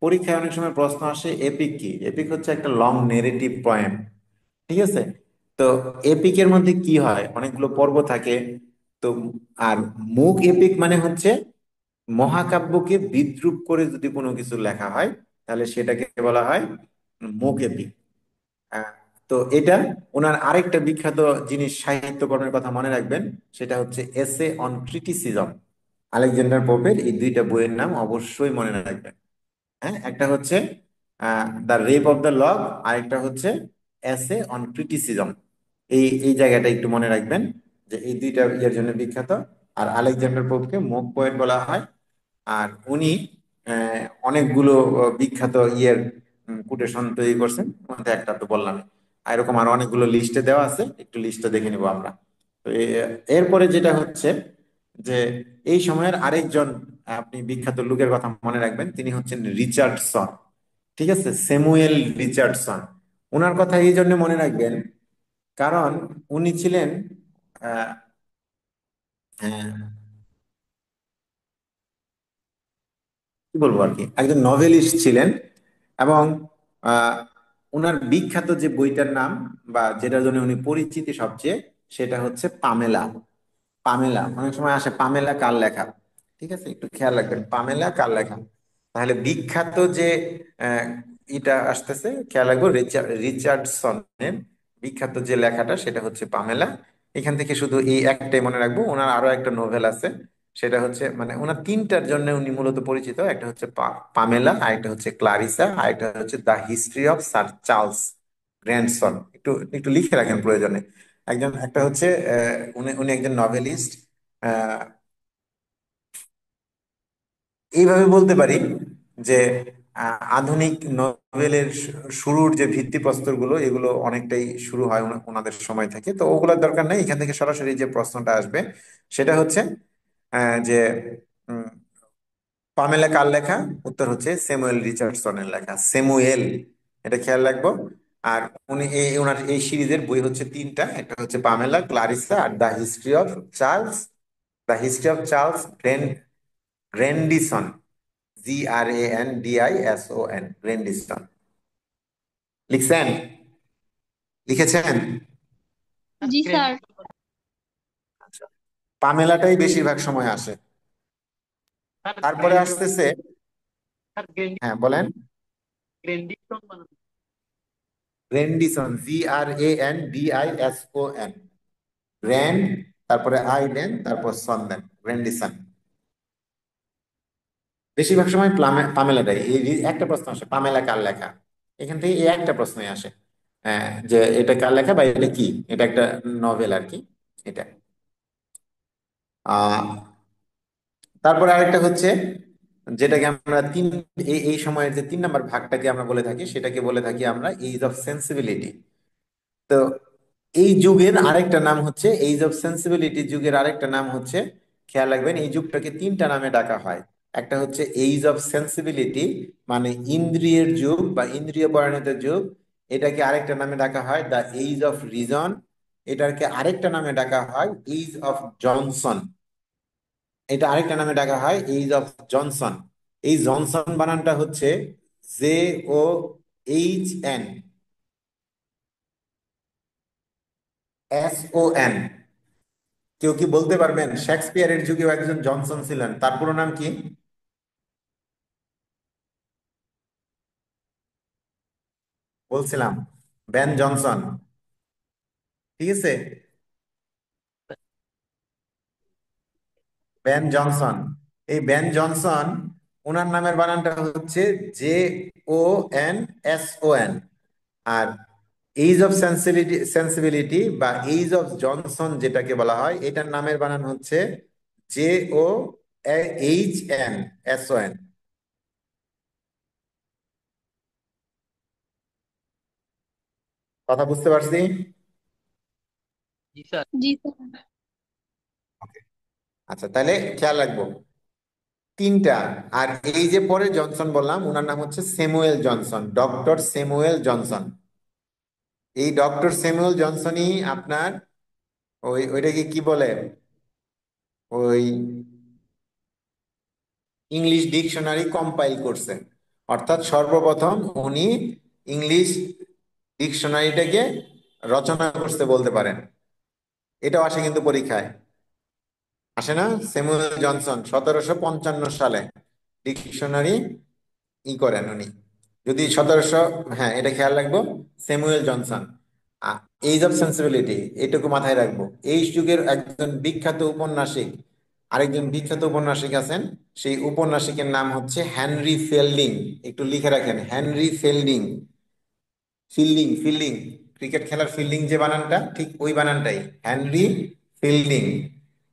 পরীক্ষায় অনেক সময় প্রশ্ন আসে এপিক কি। এপিক হচ্ছে একটা লং নেরেটিভ পয়েম। ঠিক আছে? তো এপিকের মধ্যে কি হয়, অনেকগুলো পর্ব থাকে। তো আর মুক এপিক মানে হচ্ছে মহাকাব্যকে বিদ্রূপ করে যদি কোনো কিছু লেখা হয়, তাহলে সেটাকে বলা হয় মুক এপিক। আহ, তো এটা, ওনার আরেকটা বিখ্যাত জিনিস সাহিত্যকর্মের কথা মনে রাখবেন, সেটা হচ্ছে এসে অন ক্রিটিসিজম। আলেকজান্ডার পোপের এই দুইটা বইয়ের নাম অবশ্যই মনে রাখবেন। হ্যাঁ, একটা হচ্ছে the rape of the log, আরেকটা হচ্ছে এসে অন ক্রিটিসিজম। এই এই জায়গাটা একটু মনে রাখবেন, যে এই দুইটা ইয়ের জন্য বিখ্যাত। আর আলেকজান্ডার পোপকে মুক পোয়েট বলা হয়। আর উনি অনেকগুলো বিখ্যাত ইয়ের কোটেশন তৈরি করছেন, মধ্যে একটা তো বললাম। আর এরকম আরো অনেকগুলো লিস্টে দেওয়া আছে, একটু লিস্টটা দেখে নিবো আমরা। তো এরপরে যেটা হচ্ছে যে, এই সময়ের আরেকজন আপনি বিখ্যাত লোকের কথা মনে রাখবেন, তিনি হচ্ছেন রিচার্ডসন। ঠিক আছে? Samuel Richardson. ওনার কথা এই জন্য মনে রাখবেন, কারণ উনি ছিলেন আহ, আহ, কি বলবো আর কি, একজন নভেলিস্ট ছিলেন। এবং আহ ওনার বিখ্যাত যে বইটার নাম, বা যেটার জন্য উনি পরিচিতি সবচেয়ে, সেটা হচ্ছে পামেলা। পামেলা অনেক সময় আসে, পামেলা কার লেখা। ঠিক আছে? একটু খেয়াল রাখবেন, পামেলা কার লেখা। তাহলে বিখ্যাত যে আহ, এটা আসতেছে, খেয়াল রাখবো, রিচার্ডসনের বিখ্যাত যে লেখাটা, সেটা হচ্ছে পামেলা। এখান থেকে শুধু এই একটাই মনে রাখবো। ওনার আরো একটা নোভেল আছে, সেটা হচ্ছে, মানে ওনার তিনটার জন্য উনি মূলত পরিচিত। একটা হচ্ছে পামেলা, আরেকটা হচ্ছে ক্লারিসা, আরেকটা হচ্ছে the history of sir Charles grandson. একটু একটু লিখে রাখেন প্রয়োজনে। একটা হচ্ছে উনি উনি একজন নভেলিস্ট। এইভাবে বলতে পারি যে আধুনিক নভেলের শুরুর যে ভিত্তিপ্রস্তরগুলো, এগুলো অনেকটাই শুরু হয় ওনাদের সময় থেকে। তো ওগুলোর দরকার নেই, এখান থেকে সরাসরি যে প্রশ্নটা আসবে সেটা হচ্ছে যে উম, পামেলা কার লেখা? উত্তর হচ্ছে স্যামুয়েল রিচার্ডসনের লেখা, স্যামুয়েল। এটা খেয়াল রাখবো। আর উনি ওনার এই সিরিজের বই হচ্ছে তিনটা, একটা হচ্ছে পামেলা, ক্লারিসা, আর the history of Charles. The history of Charles Grandison. GRANDISON, Grandison. লিখছেন? লিখেছেন? জি স্যার। আচ্ছা। পামেলাটাই বেশিরভাগ সময় আসে। স্যার তারপরে আসতেছে, হ্যাঁ বলেন। গ্রেন্ডিশন বানানো। গ্র্যান্ডিসন, GRANDISON, গ্র্যান্ড, তারপরে আই দেন, তারপর সন দেন, গ্র্যান্ডিসন। বেশিরভাগ সময় পামেলাটাই। এই একটা প্রশ্ন আসে, পামেলা কার লেখা, এখান থেকে এই একটা প্রশ্নই আসে। যে এটা কার লেখা বা এটা কি, এটা একটা নভেল আর কি, এটা। আহ তারপরে আরেকটা হচ্ছে, যেটাকে আমরা এই সময়ের যে 3 নম্বর ভাগটাকে আমরা বলে থাকি, সেটাকে বলে থাকি আমরা এইজ অফ সেন্সিবিলিটি। তো এই যুগের আরেকটা নাম হচ্ছে, এইজ অফ সেন্সিবিলিটি যুগের আরেকটা নাম হচ্ছে, খেয়াল রাখবেন এই যুগটাকে 3টা নামে ডাকা হয়। একটা হচ্ছে এইজ অফ সেন্সিবিলিটি, মানে ইন্দ্রিয়ের যুগ বা ইন্দ্রিয় পরিণত যুগ। এটাকে আরেকটা নামে ডাকা হয় দ্য এইজ অফ রিজন। এটাকে আরেকটা নামে ডাকা হয় এইজ অফ জনসন। এটা আরেকটা নামে ডাকা হয় এইজ অফ জনসন। এই জনসন বানানটা হচ্ছে JOHN SON। কেউ কি বলতে পারবেন শেক্সপিয়ারের যুগেও একজন জনসন ছিলেন, তার পুরো নাম কি? বলছিলাম, বেন জনসন। ঠিক আছে, বেন জনসন। এই বেন জনসন, ওনার নামের বানানটা হচ্ছে JONSON। আর এইজ অফ সেন্সিবিলিটি বা এইজ অফ জনসন যেটাকে বলা হয়, এটার নামের বানান হচ্ছে JOHNSON। কথা বুঝতে পারছি? জি স্যার। জি স্যার। আচ্ছা, তাহলে খেয়াল রাখবো 3টা। আর এই যে পরে জনসন বললাম, ওনার নাম হচ্ছে Samuel Johnson, doctor Samuel Johnson. এই ডক্টর স্যামুয়েল জনসনই আপনার ওইটাকে কি বলে, ওই ইংলিশ ডিকশনারি কম্পাইল করছে। অর্থাৎ সর্বপ্রথম উনি ইংলিশ ডিকশনারিটাকে রচনা করতে বলতে পারেন। এটাও আসে কিন্তু পরীক্ষায়, আসে না? স্যামুয়েল জনসন 1755 সালে ডিকশনারি করেন উনি। যদি 1700, হ্যাঁ এটা খেয়াল রাখবো, Samuel Johnson. Age of sensibility, এইটুকু মাথায় রাখবো। এই যুগের একজন বিখ্যাত উপন্যাসিক, আরেকজন বিখ্যাত উপন্যাসিক আছেন, সেই উপন্যাসিকের নাম হচ্ছে হেনরি ফিল্ডিং। একটু লিখে রাখেন, Henry fielding. Fielding, fielding, cricket খেলার ফিল্ডিং যে বানানটা, ঠিক ওই বানানটাই, হেনরি ফিল্ডিং।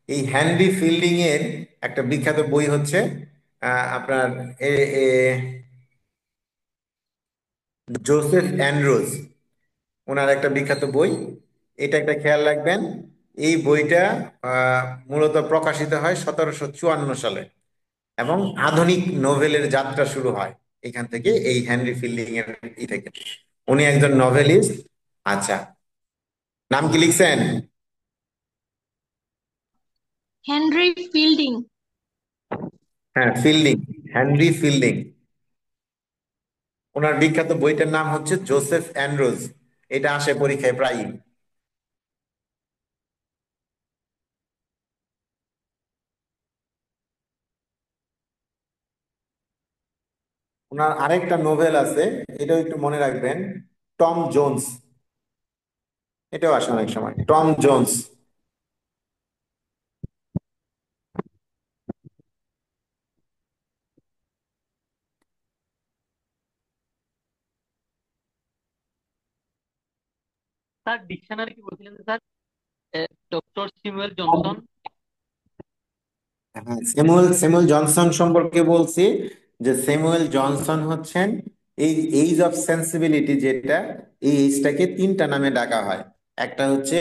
এই হেনরি ফিল্ডিং এর একটা বিখ্যাত বই হচ্ছে আপনার এ এ জোসেফ অ্যান্ড্রুজ, ওনার একটা বিখ্যাত বই। এটা একটা খেয়াল রাখবেন। এই বইটা আহ, মূলত প্রকাশিত হয় 1754 সালে, এবং আধুনিক নোভেলের যাত্রা শুরু হয় এখান থেকে, এই হেনরি ফিল্ডিং এর থেকে। উনি একজন নভেলিস্ট। আচ্ছা, নাম কি লিখছেন? Henry fielding. হ্যাঁ, ফিল্ডিং, হেনরি ফিল্ডিং। ওনার বিখ্যাত বইটার নাম হচ্ছে জোসেফ অ্যান্ড্রুজ। এটা আসে পরীক্ষায় প্রায়ই। ওনার আরেকটা নোভেল আছে, এটাও একটু মনে রাখবেন, টম জোন্স। এটাও আসে অনেক সময়, টম জোন্স। স্যার ডিকশনারি কি বলছিলেন স্যার? Doctor Samuel Johnson. হ্যাঁ, স্যামুয়েল স্যামুয়েল জনসন সম্পর্কে বলছি, যে স্যামুয়েল জনসন হচ্ছেন এই এইজ অফ সেন্সিবিলিটি যেটা, এই এইজটাকে 3টা নামে ডাকা হয়। একটা হচ্ছে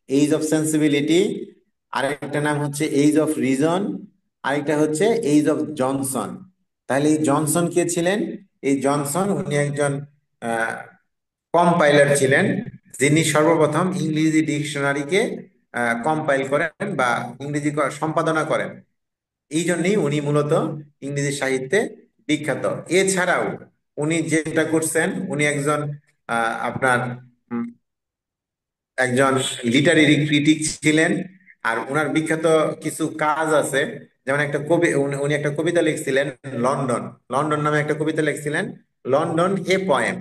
এইজ অফ সেন্সিবিলিটি, আরেকটা নাম হচ্ছে এইজ অফ রিজন, আরেকটা হচ্ছে এইজ অফ জনসন। তাহলে এই জনসন কে ছিলেন? এই জনসন উনি একজন কম্পাইলার ছিলেন, যিনি সর্বপ্রথম ইংরেজি ডিকশনারিকে কম্পাইল করেন বা ইংরেজি সম্পাদনা করেন। এই জন্যই উনি মূলত ইংরেজি সাহিত্যে বিখ্যাত। এছাড়াও উনি যেটা করছেন, উনি একজন আপনার উম, একজন লিটারেরি ক্রিটিক ছিলেন। আর ওনার বিখ্যাত কিছু কাজ আছে, যেমন একটা কবি, উনি একটা কবিতা লিখছিলেন, লন্ডন। লন্ডন নামে একটা কবিতা লিখছিলেন, লন্ডন এ পয়েম।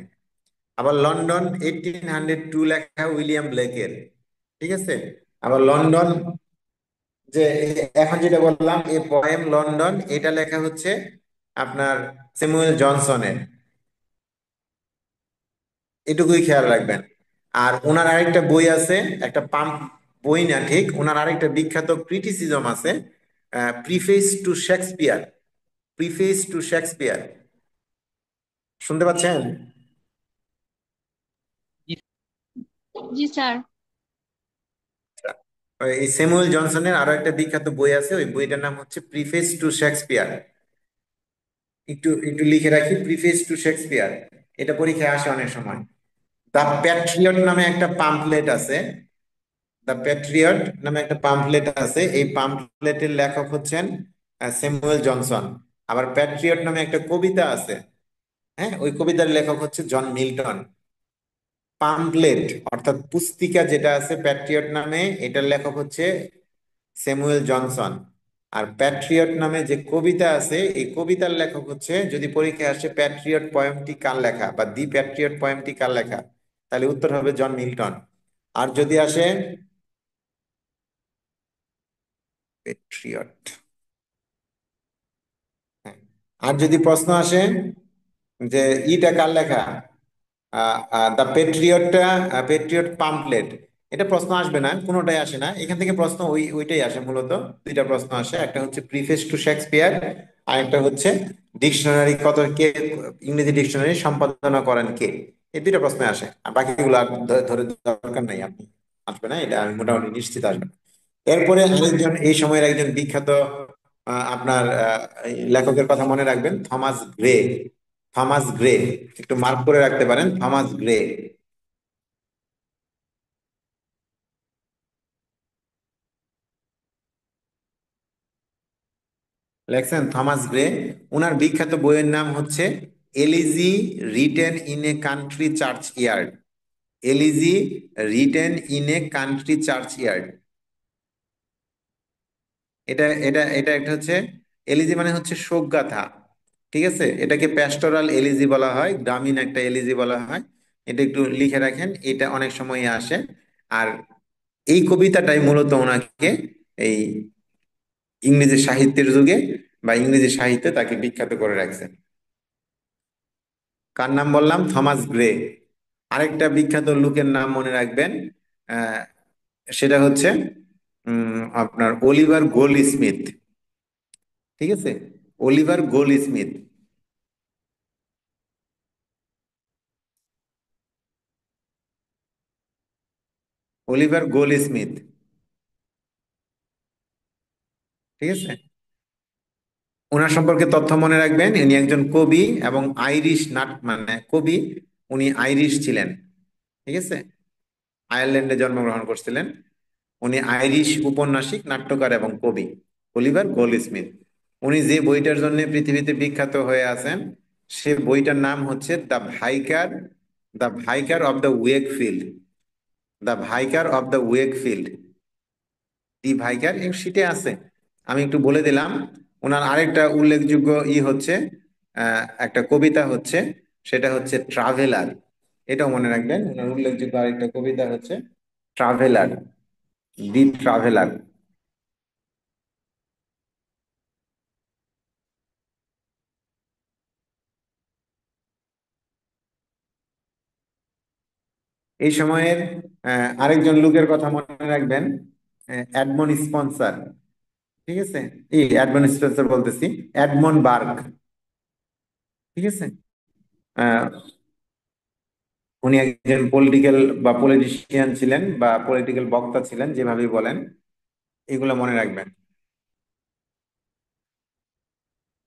আবার লন্ডন 1802 লেখা উইলিয়াম ব্লেকের। ঠিক আছে। আবার লন্ডন, যে এখন যেটা বললাম এ পয়েম লন্ডন, এটা লেখা হচ্ছে আপনার স্যামুয়েল জনসনের। এটুকুই খেয়াল রাখবেন। আর ওনার আরেকটা বই আছে, একটা পাম্প, বই না ঠিক, ওনার আরেকটা বিখ্যাত ক্রিটিসিজম আছে, preface to Shakespeare. Preface to Shakespeare, শুনতে পাচ্ছেন? জি জি স্যার। এই স্যামুয়েল জনসনের আরো একটা বিখ্যাত বই আছে, ওই বইটার নাম হচ্ছে প্রিফেস টু শেক্সপিয়ার। একটু একটু লিখে রাখি, প্রিফেস টু শেক্সপিয়ার। এটা পরীক্ষায় আসে অনেক সময়। দ্য প্যাট্রিয়ট নামে একটা পাম্পলেট আছে। দ্য প্যাট্রিয়ট নামে একটা পাম্পলেট আছে, এই পাম্পলেটের লেখক হচ্ছেন স্যামুয়েল জনসন। আবার প্যাট্রিয়ট নামে একটা কবিতা আছে, হ্যাঁ, ওই কবিতার লেখক হচ্ছে জন মিল্টন। পাম্পলেট অর্থাৎ পুস্তিকা যেটা আছে প্যাট্রিয়ট নামে, এটার লেখক হচ্ছে স্যামুয়েল জনসন। আর প্যাট্রিয়ট নামে যে কবিতা আছে, এই কবিতার লেখক হচ্ছে, যদি পরীক্ষায় আসে প্যাট্রিয়ট পয়েমটি কার লেখা বা দি প্যাট্রিয়ট পয়েমটি কার লেখা, তাহলে উত্তর হবে জন মিল্টন। আর যদি আসে প্যাট্রিয়ট, হ্যাঁ, আর যদি প্রশ্ন আসে যে ইটা কার লেখা, দ্য পেট্রিয়টটা, পেট্রিয়ট পাম্পলেট, এটা প্রশ্ন আসবে না, কোনোটাই আসে না এখান থেকে। প্রশ্ন ওইটাই আসে মূলত। দুইটা প্রশ্ন আসে, একটা হচ্ছে প্রিফেস টু শেক্সপিয়ার, আর একটা হচ্ছে ডিকশনারি কত কে, ইংরেজি ডিকশনারি সম্পাদনা করেন কে। এই দুইটা প্রশ্ন আসে, আর বাকিগুলো আর ধরে দরকার নাই, আপনি আসবে না, এটা আমি মোটামুটি নিশ্চিত আসবে না। এরপরে আরেকজন এই সময়ের একজন বিখ্যাত আপনার এই লেখকের কথা মনে রাখবেন, থমাস গ্রে। থমাস গ্রে, একটু মার্ক করে রাখতে পারেন, থমাস গ্রে। লেখছেন থমাস গ্রে। ওনার বিখ্যাত বইয়ের নাম হচ্ছে elegy written in a country churchyard. Elegy written in a country churchyard. এটা এটা এটা একটা হচ্ছে, এলিজি মানে হচ্ছে শোকগাথা। ঠিক আছে, এটাকে প্যাস্টোরাল এলিজি বলা হয়, গ্রামীণ একটা এলিজি বলা হয়। এটা একটু লিখে রাখেন, এটা অনেক সময় আসে। আর এই কবিতাটাই মূলত ওনাকে এই ইংরেজি সাহিত্যের যুগে বা ইংরেজি সাহিত্যে তাকে বিখ্যাত করে রাখছে। কার নাম বললাম? Thomas Gray. আরেকটা বিখ্যাত লোকের নাম মনে রাখবেন, আহ, সেটা হচ্ছে আপনার অলিভার গোল্ড স্মিথ। ঠিক আছে, Oliver gold Smith. Oliver gold Smith, ঠিক আছে। ওনার সম্পর্কে তথ্য মনে রাখবেন, ইনি একজন কবি এবং আইরিশ নাট মানে কবি। উনি আইরিশ ছিলেন। ঠিক আছে, আয়ারল্যান্ডে জন্মগ্রহণ করছিলেন। উনি আইরিশ উপন্যাসিক, নাট্যকার এবং কবি, অলিভার গোল্ডস্মিথ। উনি যে বইটার জন্য পৃথিবীতে বিখ্যাত হয়ে আছেন, সে বইটার নাম হচ্ছে the vicar, the vicar of the Wakefield. The vicar of the Wakefield, the vicar, এই শীটে আছে। আমি একটু বলে দিলাম। ওনার আরেকটা উল্লেখযোগ্য হচ্ছে একটা কবিতা হচ্ছে, সেটা হচ্ছে ট্রাভেলার। এটাও মনে রাখবেন, ওনার উল্লেখযোগ্য আরেকটা কবিতা হচ্ছে ট্রাভেলার, দি ট্রাভেলার। এই সময়ের আরেকজন লোকের কথা মনে রাখবেন, এডমন্ড স্পন্সর। ঠিক আছে, এই এডমন্ড স্পেন্সর বলতেছি, এডমন্ড বার্গ। ঠিক আছে, আহ, উনি একজন পলিটিক্যাল বা পলিটিশিয়ান ছিলেন বা পলিটিক্যাল বক্তা ছিলেন, যেভাবেই বলেন। এগুলো মনে রাখবেন।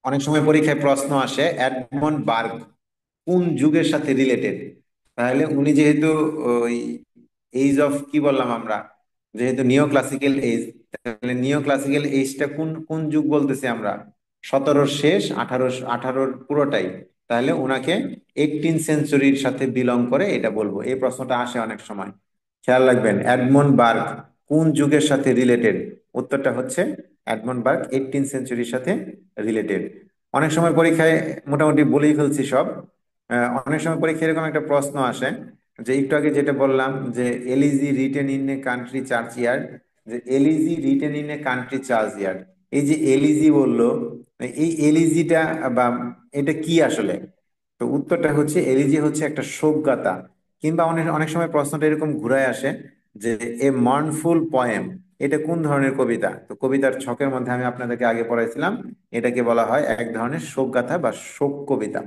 অনেক সময় পরীক্ষায় প্রশ্ন আসে এডমন্ড বার্গ কোন যুগের সাথে রিলেটেড। তাহলে উনি যেহেতু ওই এইজ অফ কি বললাম আমরা, যেহেতু নিও ক্লাসিক্যাল এজ, তাহলে নিও ক্লাসিক্যাল এজটা কোন কোন যুগ বলতেছি আমরা? 17র শেষ, 18র পুরোটাই। তাহলে ওনাকে 18 সেঞ্চুরির সাথে বিলং করে, এটা বলবো। এই প্রশ্নটা আসে অনেক সময়, খেয়াল রাখবেন, এডমন্ড বার্গ কোন যুগের সাথে রিলেটেড? উত্তরটা হচ্ছে এডমন্ড বার্গ 18th সেঞ্চুরির সাথে রিলেটেড। অনেক সময় পরীক্ষায় মোটামুটি বলেই ফেলছি সব। অনেক সময় পরীক্ষায় এরকম একটা প্রশ্ন আসে, যে একটু আগে যেটা বললাম যে elegy written in a country churchyard, যে elegy written in a country churchyard, এই যে এলিজি বললো, এই এলিজিটা বা এটা কি আসলে? তো উত্তরটা হচ্ছে এলিজি হচ্ছে একটা শোকগাথা, কিংবা অনেক অনেক সময় প্রশ্নটা এরকম ঘুরায় আসে যে এ মার্নফুল পয়েম, এটা কোন ধরনের কবিতা? তো কবিতার ছকের মধ্যে আমি আপনাদেরকে আগে পড়াইছিলাম, এটাকে বলা হয় এক ধরনের শোকগাথা বা শোক কবিতা।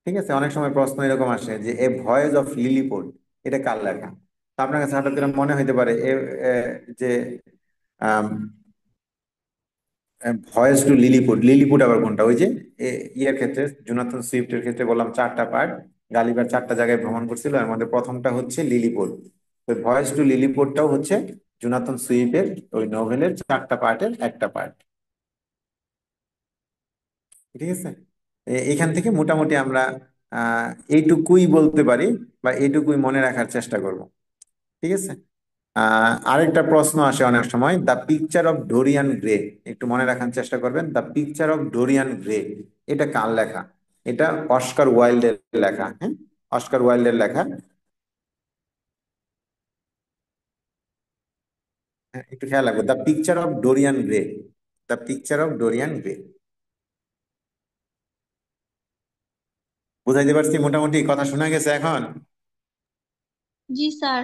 ঠিক আছে, অনেক সময় প্রশ্ন এরকম আসে যে এ ভয়েস অফ লিলিপুট, এটা কার লেখা? তো আপনার কাছে হঠাৎ করে মনে হইতে পারে এ, যে ভয়েস টু লিলিপুট, লিলিপুট আবার কোনটা? ওই যে ইয়ের ক্ষেত্রে জোনাথন সুইফটের ক্ষেত্রে বললাম চারটা পার্ট, গালিবার চারটা জায়গায় ভ্রমণ করছিল, এর মধ্যে প্রথমটা হচ্ছে লিলিপুট। ওই ভয়েস টু লিলিপুটটাও হচ্ছে জোনাথন সুইফটের ওই নোভেলের চারটা পার্টের একটা পার্ট। ঠিক আছে, এখান থেকে মোটামুটি আমরা এইটুকুই বলতে পারি বা এইটুকুই মনে রাখার চেষ্টা করব। ঠিক আছে। আরেকটা প্রশ্ন আসে অনেক সময়, the picture of Dorian grey, একটু মনে রাখার চেষ্টা করবেন, the picture of Dorian grey এটা কার লেখা? এটা অস্কার ওয়াইল্ডের লেখা। হ্যাঁ, অস্কার ওয়াইল্ডের লেখা। হ্যাঁ, একটু খেয়াল রাখবো, the picture of Dorian grey, the picture of Dorian grey. বুঝাইতে পারছি? মোটামুটি কথা শোনা গেছে এখন? জি স্যার।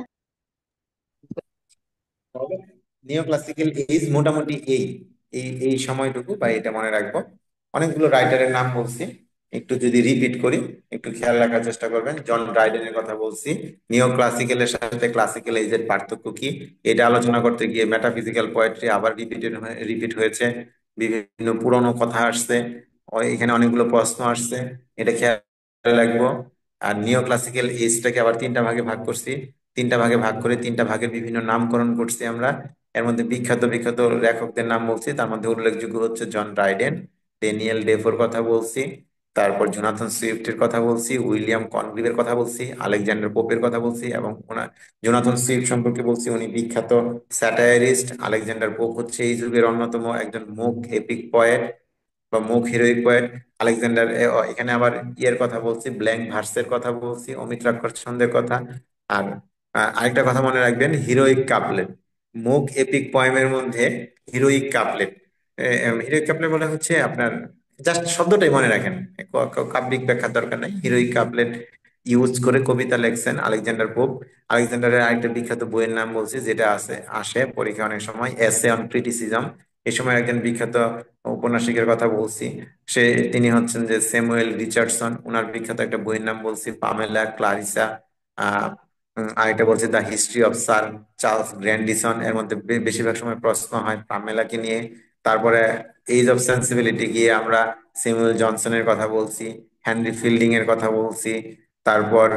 নিও ক্লাসিক্যাল এজ মোটামুটি এই এই এই সময়টুকু, বা এটা মনে রাখবো। অনেকগুলো রাইটারের নাম বলছি, একটু যদি রিপিট করি একটু খেয়াল রাখার চেষ্টা করবেন। জন ড্রাইডেনের কথা বলছি। নিও ক্লাসিক্যালের সাথে ক্লাসিক্যাল এজের পার্থক্য কি, এটা আলোচনা করতে গিয়ে মেটাফিজিক্যাল পোয়েট্রি আবার রিপিট হয়েছে, বিভিন্ন পুরনো কথা আসছে, এখানে অনেকগুলো প্রশ্ন আসছে, এটা খেয়াল রাখবো। আর নিও ক্লাসিক্যাল এজটাকে আবার তিনটা ভাগে ভাগ করছি, তিনটা ভাগে ভাগ করে তিনটা ভাগের বিভিন্ন নামকরণ করছি আমরা। এর মধ্যে বিখ্যাত বিখ্যাত লেখকদের নাম বলছি, তার মধ্যে উল্লেখযোগ্য হচ্ছে জন ড্রাইডেন, ড্যানিয়েল ডেফোর কথা বলছি, তারপর জোনাথন সুইফটের কথা বলছি, উইলিয়াম কনগ্রিভের কথা বলছি, আলেকজান্ডার পোপের কথা বলছি, এবং ওনার জোনাথন সুইফট সম্পর্কে বলছি উনি বিখ্যাত স্যাটায়ারিস্ট। আলেকজান্ডার পোপ হচ্ছে এই যুগের অন্যতম একজন মুক এপিক পয়েট বা মুক হিরোইক পয়েট। আলেকজান্ডার এখানে আবার ইয়ের কথা বলছি, ব্ল্যাঙ্ক ভার্সের কথা বলছি, অমিত্রাক্ষর ছন্দের কথা। আর আরেকটা কথা মনে রাখবেন, হিরোইক কাপলেট, মুক এপিক পয়েমের মধ্যে হিরোইক কাপলেট। হিরোইক কাপলেট বলে হচ্ছে আপনার, জাস্ট শব্দটাই মনে রাখেন, কাব্যিক ব্যাখ্যার দরকার নাই। হিরোইক কাপলেট ইউজ করে কবিতা লেখছেন আলেকজান্ডার পোপ। আলেকজান্ডারের আরেকটা বিখ্যাত বইয়ের নাম বলছি, যেটা আসে পরীক্ষা অনেক সময়, এসে অন ক্রিটিসিজম। এই সময় একজন বিখ্যাত ঔপন্যাসিকের কথা বলছি, তিনি হচ্ছেন যে স্যামুয়েল রিচার্ডসন। ওনার বিখ্যাত একটা বইয়ের নাম বলছি পামেলা ক্লারিসা। আহ আরেকটা বলছি the history of sir Charles Grandison. এর মধ্যে বেশিরভাগ সময় প্রশ্ন হয় পামেলাকে নিয়ে। তারপরে এজ অফ সেন্সিবিলিটি গিয়ে আমরা স্যামুয়েল জনসনের কথা বলছি, হেনরি ফিল্ডিং এর কথা বলছি, তারপর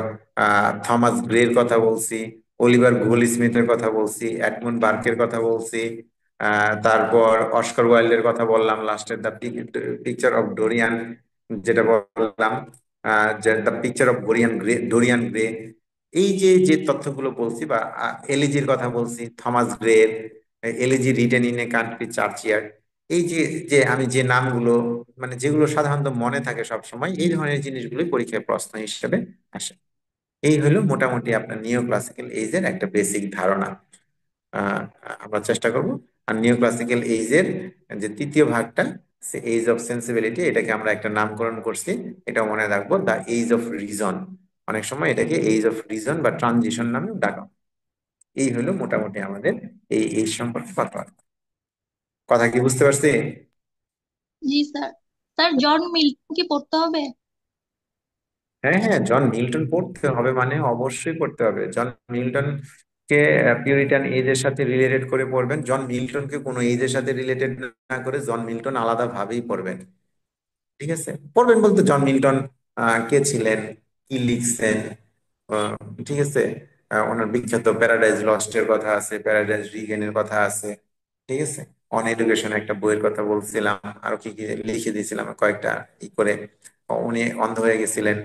থমাস গ্রের কথা বলছি, অলিভার গোল্ড স্মিথের কথা বলছি, এডমন্ড বার্কের কথা বলছি, তারপর অস্কার ওয়াইল্ডের কথা বললাম, লাস্টের দ্য পিকচার অফ ডোরিয়ান যেটা বললাম, যে the picture of Dorian Gray. এই যে যে তথ্যগুলো বলছি, বা এলিজির কথা বলছি, থমাস গ্রের elegy written in a country churchyard, এই যে যে আমি যে নামগুলো, মানে যেগুলো সাধারণত মনে থাকে সব সময়, এই ধরনের জিনিসগুলোই পরীক্ষায় প্রশ্ন হিসেবে আসে। এই হলো মোটামুটি আপনার নিও ক্লাসিক্যাল এইজের একটা বেসিক ধারণা। আহ আমরা চেষ্টা করব। আর নিও ক্লাসিক্যাল এইজের যে তৃতীয় ভাগটা, এজ অফ সেন্সিবিলিটি, এটাকে আমরা একটা নামকরণ করছি, এটা মনে রাখবো, দ্য এজ অফ রিজন। অনেক সময় এটাকে এজ অফ রিজন বা ট্রানজিশন নামে ডাকা হয়। এই হলো মোটামুটি আমাদের এই এই সম্পর্কে কথা। কথা কি বুঝতে পারছি? জি স্যার। স্যার জন মিল্টন কি পড়তে হবে? হ্যাঁ হ্যাঁ, জন মিল্টন পড়তে হবে, মানে অবশ্যই পড়তে হবে। জন মিল্টন কে পিউরিটান এজের সাথে রিলেটেড করে পড়বেন, জন মিল্টনকে কোনো এজের সাথে রিলেটেড না করে জন মিল্টন আলাদা ভাবেই পড়বেন। ঠিক আছে, পড়বেন বলতে জন মিল্টন কে ছিলেন, কি লিখছেন, আহ, ঠিক আছে। ওনার বিখ্যাত প্যারাডাইজ লস্টের কথা আছে, প্যারাডাইজ রিগেনের কথা আছে। ঠিক আছে, অন এডুকেশন একটা বইয়ের কথা বলছিলাম, আরো কি কি লিখে দিয়েছিলাম কয়েকটা ই করে। উনি অন্ধ হয়ে গেছিলেন,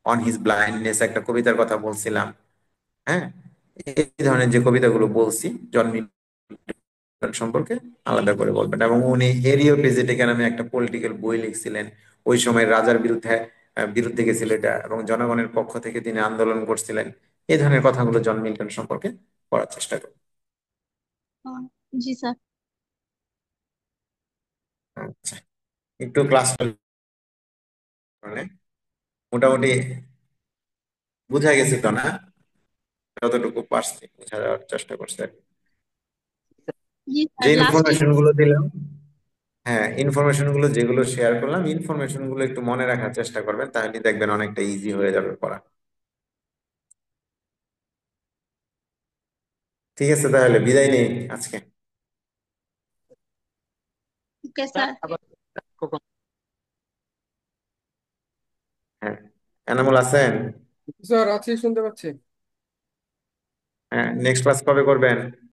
অন হিজ ব্লাইন্ডনেস একটা কবিতার কথা বলছিলাম। হ্যাঁ, এই ধরনের যে কবিতাগুলো বলছি জন মিল্টন সম্পর্কে আলাদা করে বলবেন। এবং উনি হেরিও প্রেজেন্টিকা নামে একটা পলিটিক্যাল বই লিখছিলেন, ওই সময় রাজার বিরুদ্ধে বিরুদ্ধে গেছিল এটা, এবং জনগণের পক্ষ থেকে তিনি আন্দোলন করছিলেন। এই ধরনের কথাগুলো জন মিল্টন সম্পর্কে পড়ার চেষ্টা করুন। हाँ, जी सर। আচ্ছা, একটু ক্লাস মানে মোটামুটি বোঝা গেছে তো না? যতটুকু পারছি বোঝা যাওয়ার চেষ্টা করছে। जी যে सर, लास्ट एक। ইনফরমেশন গুলো দিলাম, হ্যাঁ ইনফরমেশন গুলো যেগুলো শেয়ার করলাম, ইনফরমেশন গুলো একটু মনে রাখার চেষ্টা করবেন, তাহলে দেখবেন অনেকটা ইজি হয়ে যাবে পড়া। ঠিক আছে, তাহলে বিদায় নেই আজকে। Okay sir sir. আবার কখন? হ্যাঁ, এনামুল আছেন? স্যার আছি, শুনতে পাচ্ছি। হ্যাঁ, নেক্সট ক্লাস কবে করবেন?